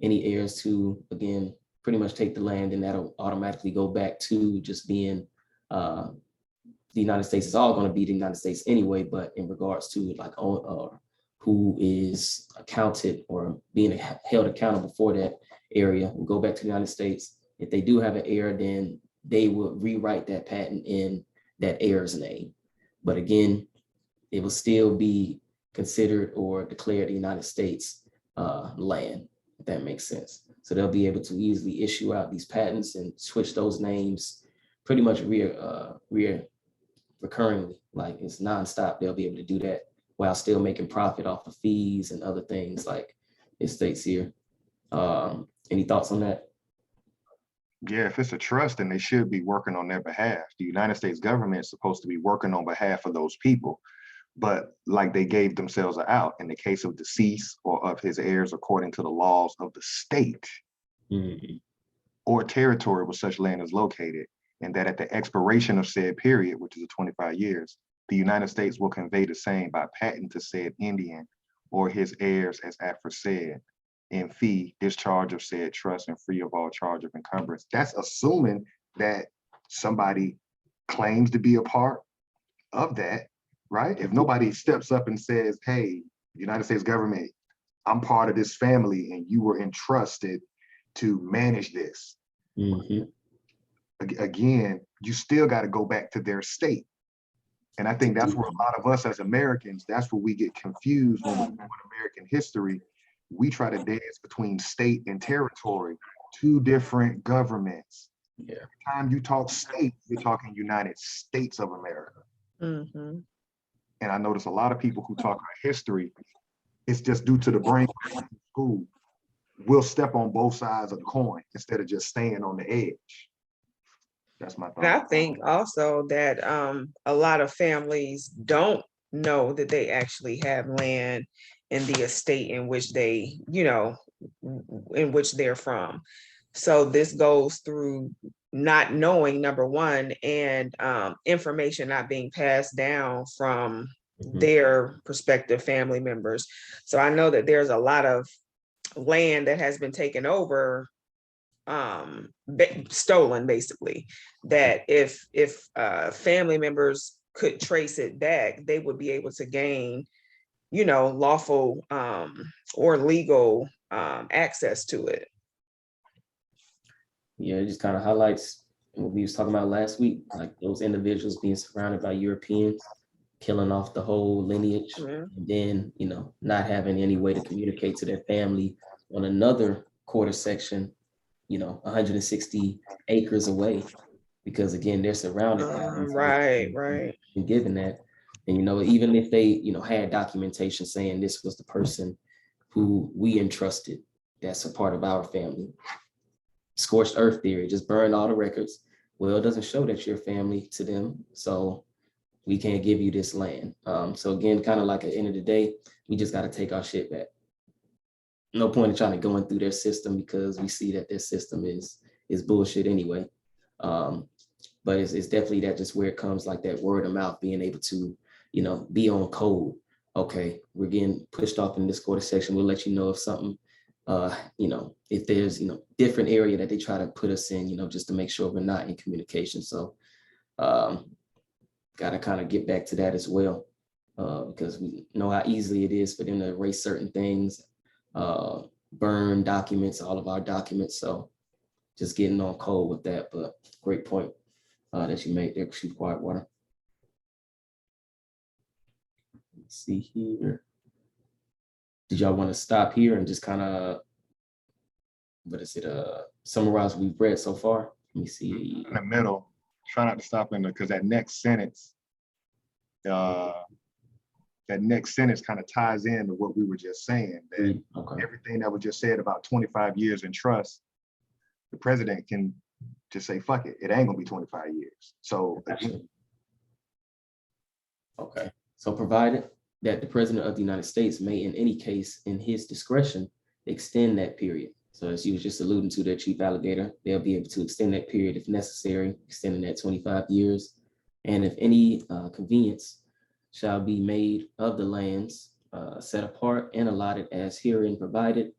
any heirs to, again, pretty much take the land, then that'll automatically go back to just being the United States is all going to be the United States anyway, but in regards to like who is accounted or being held accountable for that area, will go back to the United States. If they do have an heir, then they will rewrite that patent in that heir's name. But again, it will still be considered or declared the United States land, if that makes sense. So they'll be able to easily issue out these patents and switch those names pretty much recurringly, like it's nonstop. They'll be able to do that while still making profit off of fees and other things like it states here. Any thoughts on that? Yeah, if it's a trust, then they should be working on their behalf. The United States government is supposed to be working on behalf of those people, but like they gave themselves an out in the case of decease or of his heirs according to the laws of the state or territory where such land is located, and that at the expiration of said period, which is the 25 years, the United States will convey the same by patent to said Indian or his heirs as aforesaid, in fee, discharge of said trust and free of all charge of encumbrance. That's assuming that somebody claims to be a part of that, right? If nobody steps up and says, hey, United States government, I'm part of this family and you were entrusted to manage this. Again, you still got to go back to their state. And I think that's where a lot of us as Americans, that's where we get confused when we're doing American history. We try to dance between state and territory, two different governments. Yeah. Every time you talk state, you're talking United States of America. Mm-hmm. And I notice a lot of people who talk about history, it's just due to the brain in school. We'll step on both sides of the coin instead of just staying on the edge. That's my thought. And I think also that a lot of families don't know that they actually have land in the estate in which they, in which they're from. So this goes through not knowing, number one, and information not being passed down from their prospective family members. So I know that there's a lot of land that has been taken over, stolen basically, that if family members could trace it back, they would be able to gain, lawful or legal access to it. Yeah, it just kind of highlights what we was talking about last week, like those individuals being surrounded by Europeans, killing off the whole lineage, and then, not having any way to communicate to their family on another quarter section, 160 acres away, because again, they're surrounded by them. Right. And given that, And, even if they, had documentation saying this was the person who we entrusted, that's a part of our family. Scorched earth theory, just burn all the records. Well, it doesn't show that you're family to them, so we can't give you this land. So again, kind of like at the end of the day, we just got to take our shit back. No point in trying to go in through their system because we see that their system is bullshit anyway. But it's definitely that just where it comes like that word of mouth, being able to, be on code. Okay, we're getting pushed off in this quarter section. We'll let you know if something, if there's, different area that they try to put us in, just to make sure we're not in communication. So got to kind of get back to that as well, because we know how easily it is for them to erase certain things, burn documents, all of our documents. So just getting on code with that, but great point that you made there, Chief Quietwater. Let's see here. Did y'all want to stop here and just kind of, summarize what we've read so far? Let me see. In the middle, try not to stop in there because that next sentence kind of ties into what we were just saying, that everything that was just said about 25 years in trust, the president can just say, fuck it, it ain't gonna be 25 years. So, okay. So provided that the president of the United States may in any case in his discretion extend that period. So as you was just alluding to there, Chief Alligator, they'll be able to extend that period if necessary, extending that 25 years. And if any convenience shall be made of the lands set apart and allotted as herein provided,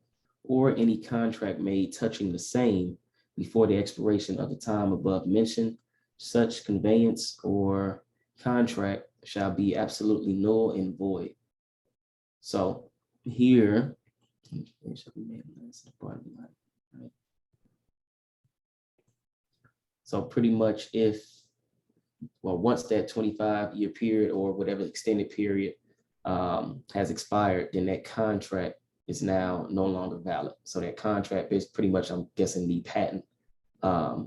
or any contract made touching the same before the expiration of the time above mentioned, such conveyance or contract shall be absolutely null and void. So here, so pretty much once that 25-year period or whatever extended period has expired, then that contract is now no longer valid. So that contract is pretty much, I'm guessing, the patent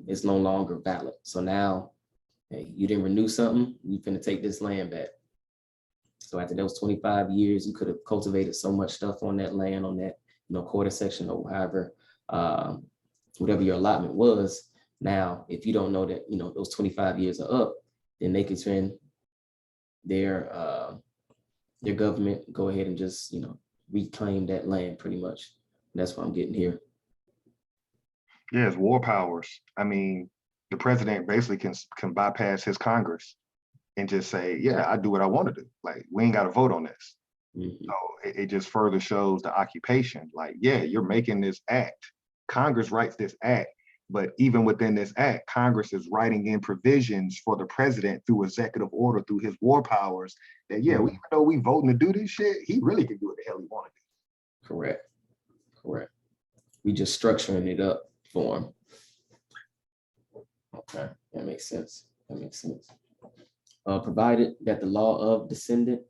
is no longer valid. So now, hey, you didn't renew something, you finna take this land back. So after those 25 years, you could have cultivated so much stuff on that land, on that quarter section or however, whatever your allotment was. Now, if you don't know that those 25 years are up, then they can send their government go ahead and just reclaim that land pretty much. That's what I'm getting here. Yeah, it's war powers. I mean, the president basically can bypass his Congress and just say, yeah, I do what I want to do. Like, we ain't got to vote on this. Mm-hmm. So it just further shows the occupation. Like, yeah, you're making this act. Congress writes this act, but even within this act, Congress is writing in provisions for the president through executive order, through his war powers, that, yeah, even though we voting to do this shit, he really can do what the hell he want to do. Correct. We just structuring it up for him. Okay, that makes sense. Provided that the law of descent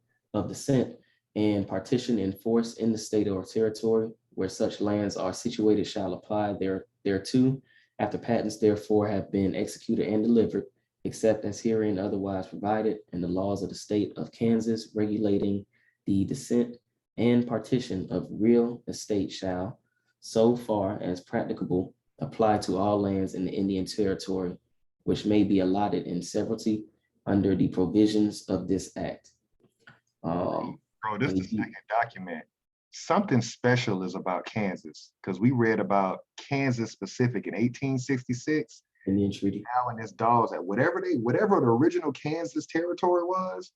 and partition in force in the state or territory where such lands are situated shall apply thereto, after patents therefore have been executed and delivered, except as herein otherwise provided, and the laws of the state of Kansas regulating the descent and partition of real estate shall, so far as practicable, apply to all lands in the Indian Territory, which may be allotted in severalty under the provisions of this act. Bro, this is the second document. Something special is about Kansas, because we read about Kansas specific in 1866. Indian Treaty. Now in this Dawes, that whatever the original Kansas territory was,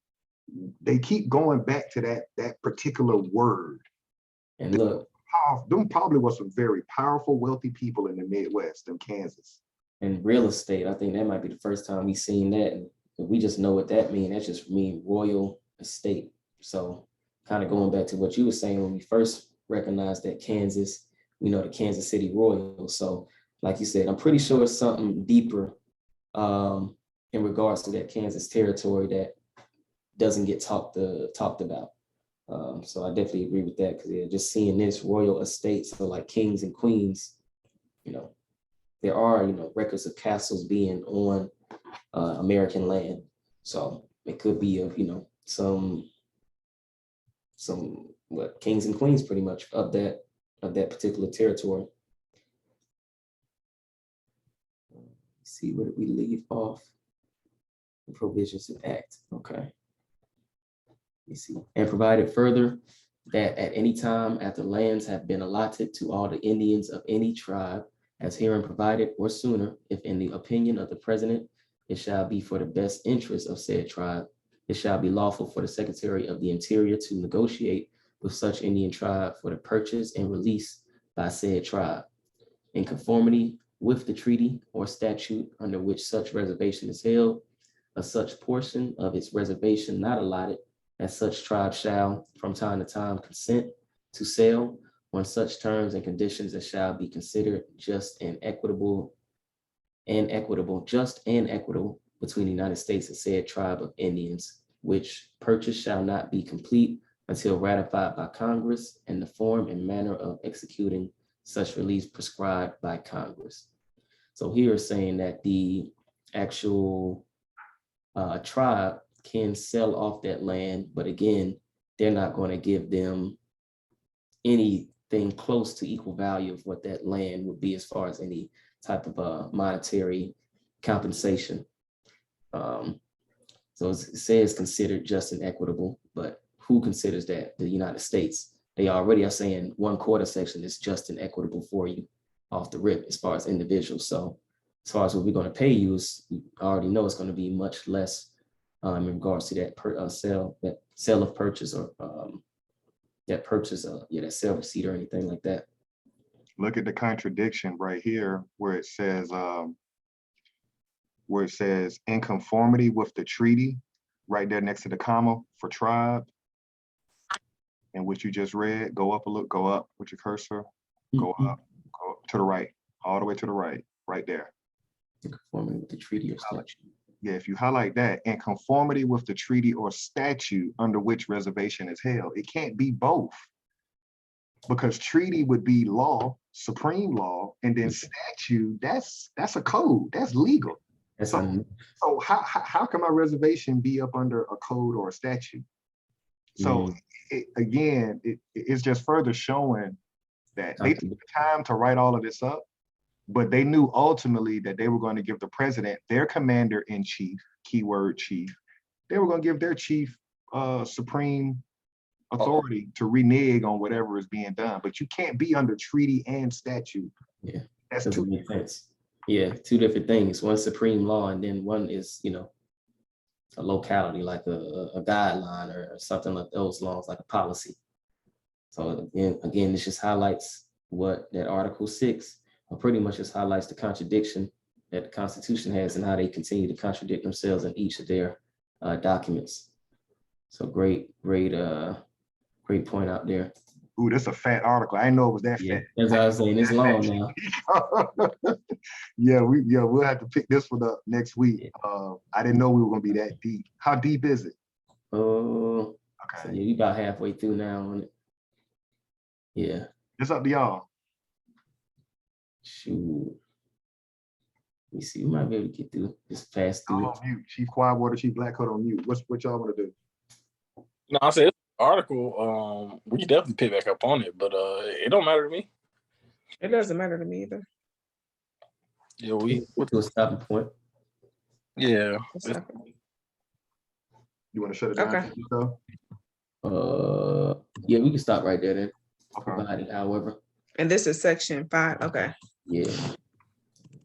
they keep going back to that particular word. And look, them probably was some very powerful, wealthy people in the Midwest, in Kansas. And real estate, I think that might be the first time we've seen that. And we just know what that means. That just means royal estate. So kind of going back to what you were saying when we first recognized that Kansas, we know the Kansas City Royals. So like you said, I'm pretty sure it's something deeper in regards to that Kansas territory that doesn't get talked about. So I definitely agree with that, because just seeing this royal estate, so like kings and queens, there are records of castles being on American land. So it could be of some what kings and queens pretty much of that particular territory. See, where did we leave off? The provisions of Act. Okay. You see, and provided further that at any time after lands have been allotted to all the Indians of any tribe, as herein provided, or sooner, if in the opinion of the president, it shall be for the best interest of said tribe, it shall be lawful for the Secretary of the Interior to negotiate with such Indian tribe for the purchase and release by said tribe, in conformity with the treaty or statute under which such reservation is held, of such portion of its reservation not allotted, as such tribe shall from time to time consent to sell on such terms and conditions as shall be considered just and equitable between the United States and said tribe of Indians, which purchase shall not be complete until ratified by Congress, and the form and manner of executing such release prescribed by Congress. So here is saying that the actual tribe can sell off that land, but again, they're not going to give them anything close to equal value of what that land would be as far as any type of monetary compensation. So it says considered just and equitable, but who considers that? The United States. They already are saying 1/4 section is just and equitable for you off the rip as far as individuals. So as far as what we're going to pay you, you already know it's going to be much less in regards to that sale of purchase, or that purchase, that sale receipt or anything like that. Look at the contradiction right here where it says in conformity with the treaty, right there next to the comma for tribe, and what you just read. Go up a little, go up with your cursor, go up to the right, all the way to the right, right there. In conformity with the treaty or statute. Yeah, if you highlight that, in conformity with the treaty or statute under which reservation is held. It can't be both, because treaty would be law, supreme law, and then statute, that's a code, that's legal. So how can my reservation be up under a code or a statute? So it's just further showing that they took the time to write all of this up, but they knew ultimately that they were going to give the president, their commander-in-chief, keyword chief, they were going to give their chief supreme authority to renege on whatever is being done. But you can't be under treaty and statute. Yeah, that's doesn't make sense. Yeah, two different things. One supreme law, and then one is, a locality, like a guideline or something like those laws, like a policy. So again, this just highlights what that Article 6, or pretty much just highlights the contradiction that the Constitution has and how they continue to contradict themselves in each of their documents. So great point out there. Ooh, that's a fat article. I didn't know it was that fat. That's what I was saying. It's long now. We'll have to pick this one up next week. I didn't know we were gonna be that deep. How deep is it? Oh, okay. So you about halfway through now on it. Yeah. It's up to y'all. Shoot. Let me see. We might be able to get through this fast through. On mute. Chief Quiet Water, Chief Black Coat on mute. What y'all want to do? No, I said article. We can definitely pick back up on it, but it don't matter to me. It doesn't matter to me either. Yeah, we'll do a stopping point. Yeah. You want to shut it down? Okay. Yeah, we can stop right there then. Okay. Provided, however. And this is section 5. Okay. Yeah. Let's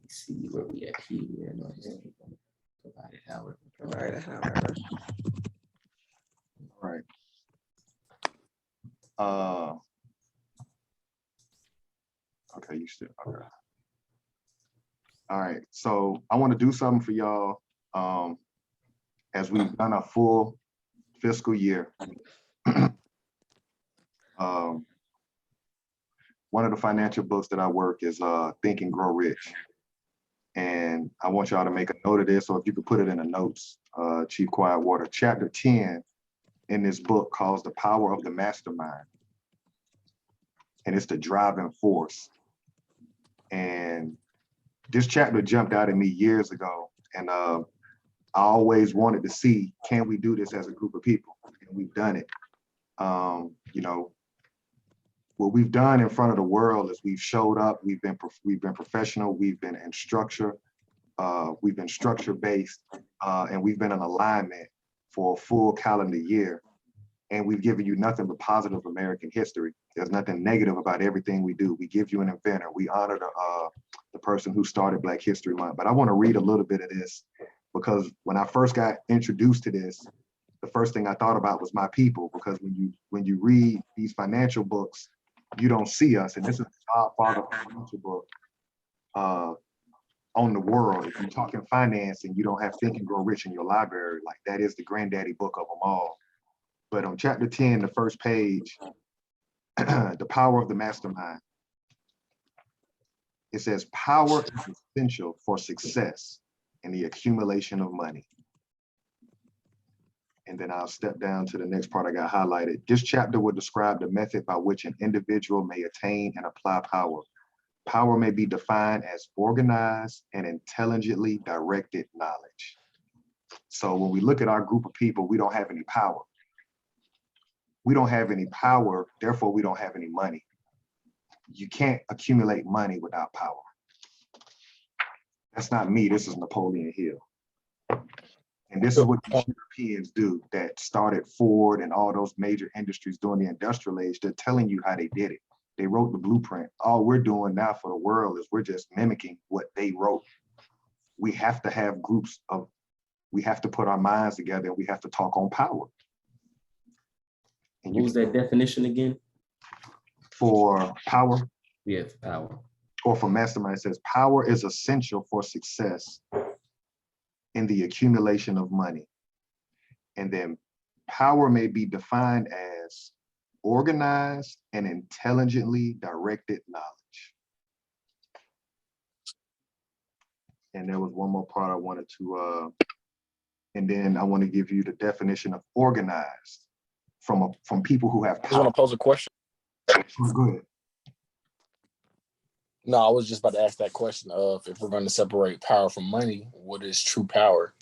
see where we at here. No, provided, however. Provided, however. All right. Okay, you still okay. All right, so I want to do something for y'all as we've done a full fiscal year. One of the financial books that I work is Think and Grow Rich. And I want y'all to make a note of this, or if you could put it in the notes, Chief Quiet Water, chapter 10 in this book calls The Power of the Mastermind. And it's the driving force. And this chapter jumped out at me years ago. And I always wanted to see, can we do this as a group of people? And we've done it. You know, what we've done in front of the world is we've showed up, we've been professional, we've been in structure, we've been structure based, and we've been in alignment for a full calendar year. And we've given you nothing but positive American history. There's nothing negative about everything we do. We give you an inventor. We honor the person who started Black History Month. But I want to read a little bit of this, because when I first got introduced to this, the first thing I thought about was my people, because when you read these financial books, you don't see us. And this is the Godfather financial book on the world. If you're talking finance and you don't have Think and Grow Rich in your library, like that is the granddaddy book of them all. But on chapter 10, the first page, the power of the mastermind. It says, power is essential for success in the accumulation of money. And then I'll step down to the next part I got highlighted. This chapter will describe the method by which an individual may attain and apply power. Power may be defined as organized and intelligently directed knowledge. So when we look at our group of people, we don't have any power. We don't have any power, therefore we don't have any money. You can't accumulate money without power. That's not me, this is Napoleon Hill. And this is what these Europeans do that started Ford and all those major industries during the industrial age. They're telling you how they did it. They wrote the blueprint. All we're doing now for the world is we're just mimicking what they wrote. We have to have groups of, we have to put our minds together and we have to talk on power. And What was that definition again? For power? Yeah, power. Or for mastermind, it says power is essential for success in the accumulation of money. And then power may be defined as organized and intelligently directed knowledge. And there was one more part I wanted to, and then I want to give you the definition of organized from people who have I just power. want to pose a question. Go ahead. No, I was just about to ask that question of, if we're going to separate power from money, what is true power?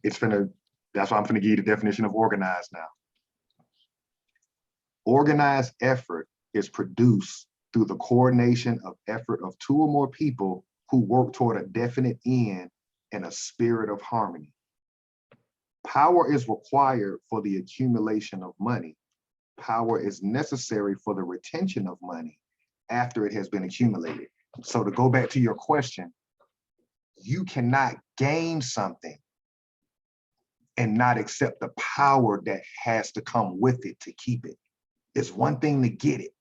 That's why I'm gonna give you the definition of organized now. Organized effort is produced through the coordination of effort of two or more people who work toward a definite end in a spirit of harmony. Power is required for the accumulation of money. Power is necessary for the retention of money after it has been accumulated. So to go back to your question, you cannot gain something and not accept the power that has to come with it to keep it. It's one thing to get it.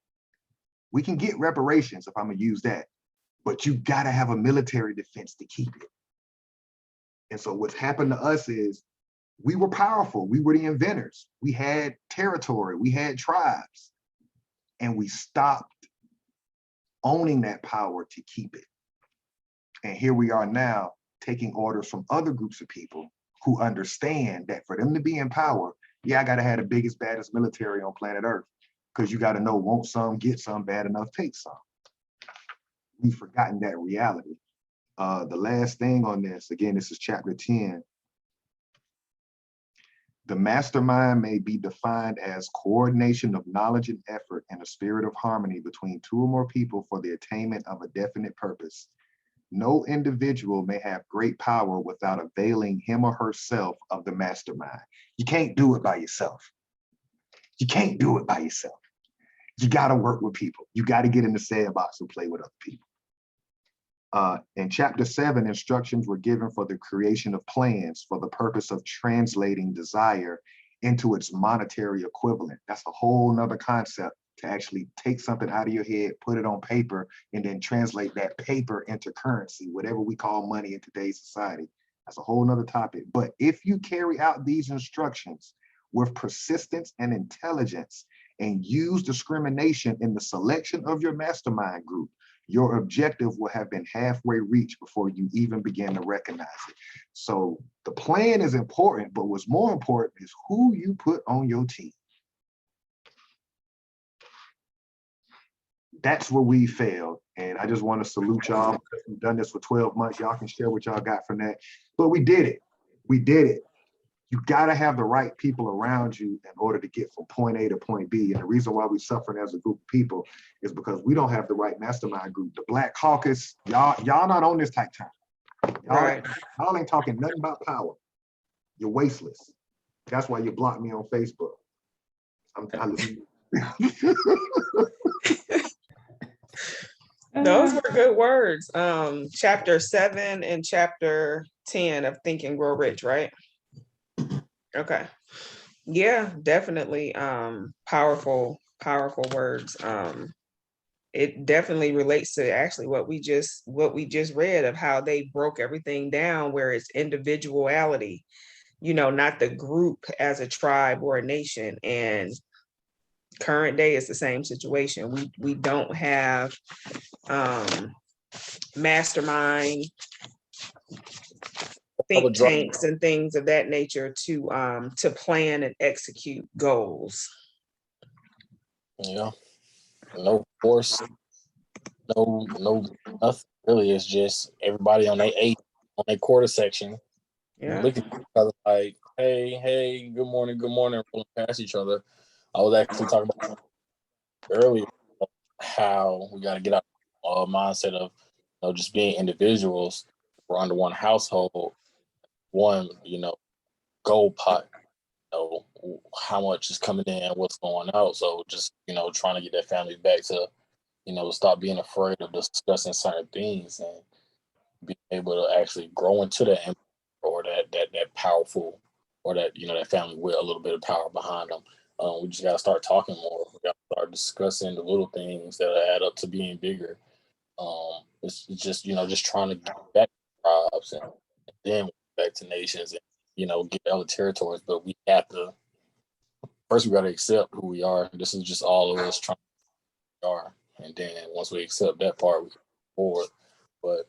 We can get reparations, if I'm gonna use that, but you gotta have a military defense to keep it. And so what's happened to us is we were powerful. We were the inventors. We had territory, we had tribes, and we stopped owning that power to keep it. And here we are now taking orders from other groups of people who understand that for them to be in power, yeah, I gotta have the biggest, baddest military on planet Earth, because you gotta know, want some, get some, bad enough, take some. We've forgotten that reality. The last thing on this, again, this is chapter 10. The mastermind may be defined as coordination of knowledge and effort in a spirit of harmony between two or more people for the attainment of a definite purpose. No individual may have great power without availing him or herself of the mastermind. You can't do it by yourself. You can't do it by yourself. You gotta work with people. You gotta get in the sandbox and play with other people. In chapter 7, instructions were given for the creation of plans for the purpose of translating desire into its monetary equivalent. That's a whole nother concept, to actually take something out of your head, put it on paper, and then translate that paper into currency, whatever we call money in today's society. That's a whole nother topic. But if you carry out these instructions with persistence and intelligence and use discrimination in the selection of your mastermind group, your objective will have been halfway reached before you even begin to recognize it. So the plan is important, but what's more important is who you put on your team. that's where we failed. And I just want to salute y'all because we've done this for 12 months. Y'all can share what y'all got from that. But we did it. We did it. You got to have the right people around you in order to get from point A to point B. And the reason why we're suffering as a group of people is because we don't have the right mastermind group. The Black Caucus, y'all not on this type time. Y'all ain't talking nothing about power. You're wasteless. That's why you blocked me on Facebook. Those were good words. Chapter 7 and chapter 10 of Think and Grow Rich, right? Okay. Yeah, definitely. Powerful words. It definitely relates to actually what we just read of how they broke everything down, where it's individuality, not the group as a tribe or a nation. And current day is the same situation. We don't have mastermind think tanks and things of that nature to plan and execute goals. Yeah, no force, no nothing really. It's just everybody on their quarter section. Yeah. Looking at each other like, hey, good morning, rolling past each other. I was actually talking about earlier how we got to get out of mindset of just being individuals. We're under one household, one gold pot. How much is coming in, what's going out. So just trying to get that family back to stop being afraid of discussing certain things and being able to actually grow into that or that powerful, or that that family with a little bit of power behind them. We just got to start talking more. We got to start discussing the little things that add up to being bigger. It's just just trying to get back to tribes and then back to nations and get other territories. But we have to first, we got to accept who we are. This is just all of us trying to be are, and then once we accept that part, we can move forward. But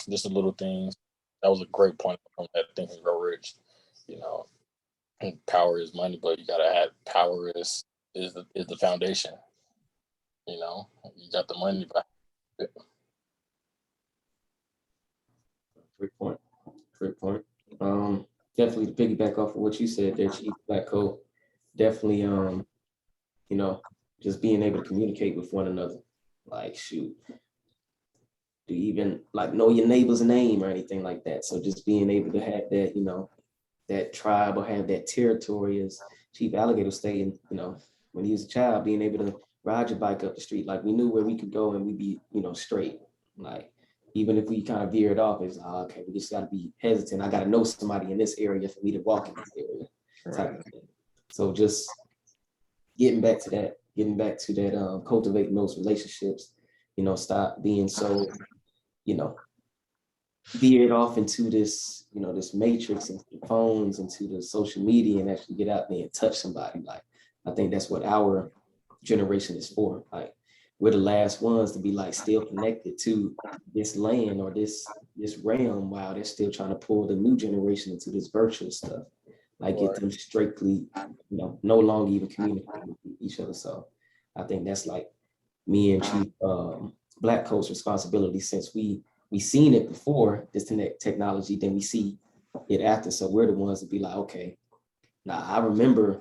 just the little things. That was a great point from that Think and Grow Rich. Power is money, but you gotta have power is the foundation. You got the money behind it. Great point. Definitely to piggyback off of what you said there, Chief Black Coat. Definitely, just being able to communicate with one another. Like, shoot, do you even know your neighbor's name or anything like that? So just being able to have that, that tribe or have that territory, as Chief Alligator stated, when he was a child, being able to ride your bike up the street, like we knew where we could go and we'd be, straight. Like, even if we kind of veered off, it's okay, we just got to be hesitant. I got to know somebody in this area for me to walk in this area. Right. So just getting back to that, cultivating those relationships, stop being so, veered off into this, this matrix and phones, into the social media, and actually get out there and touch somebody. Like, I think that's what our generation is for. Like, we're the last ones to be still connected to this land or this realm, while they're still trying to pull the new generation into this virtual stuff. Get them strictly, no longer even communicating with each other. So I think that's me and Chief Black Coat's responsibility, since we seen it before this technology, then we see it after. So we're the ones to be like, okay, now I remember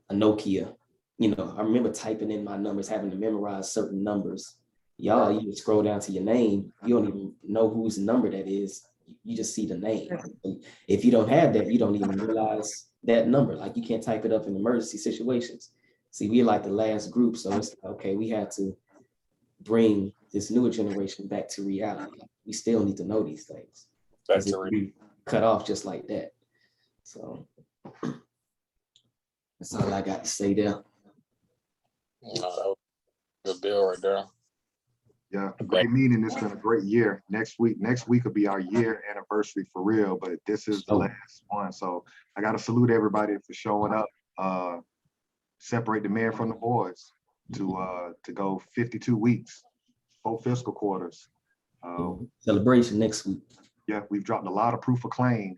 a Nokia. I remember typing in my numbers, having to memorize certain numbers. Y'all, you just scroll down to your name, you don't even know whose number that is. You just see the name. If you don't have that, you don't even realize that number. You can't type it up in emergency situations. See, we're the last group. So it's okay, we have to bring this newer generation back to reality. We still need to know these things. Because if we cut off just like that. So that's all I got to say there. Good bill right there. Yeah, great meeting. It's been a great year. Next week will be our year anniversary for real, but this is the last one. So I got to salute everybody for showing up. Separate the men from the boys to go 52 weeks, 4 fiscal quarters. Celebration next week. Yeah, we've dropped a lot of proof of claim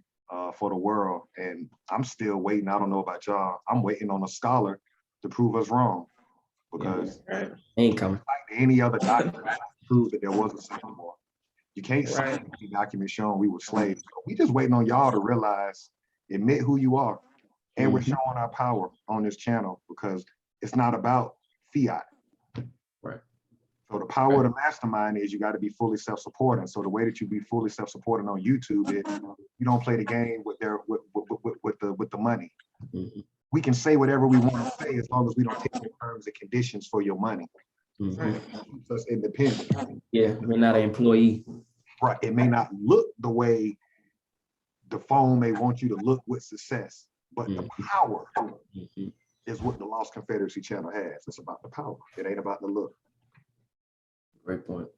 for the world, and I'm still waiting. I don't know about y'all. I'm waiting on a scholar to prove us wrong, because Right. Ain't coming. like any other document prove that there was a Civil War. You can't see Right. any document showing we were slaves. So we just waiting on y'all to realize, admit who you are. And we're Mhm. showing our power on this channel because it's not about fiat. Right. So the power of the mastermind is you got to be fully self-supporting. So the way that you be fully self-supporting on YouTube is you don't play the game with the money. Mhm. We can say whatever we want to say as long as we don't take the terms and conditions for your money. Mhm. It keeps us independent. Yeah, we're not an employee. Right. It may not look the way the phone may want you to look with success, but the power Mhm. is what the Lost Confederacy channel has. It's about the power. It ain't about the look. Great point.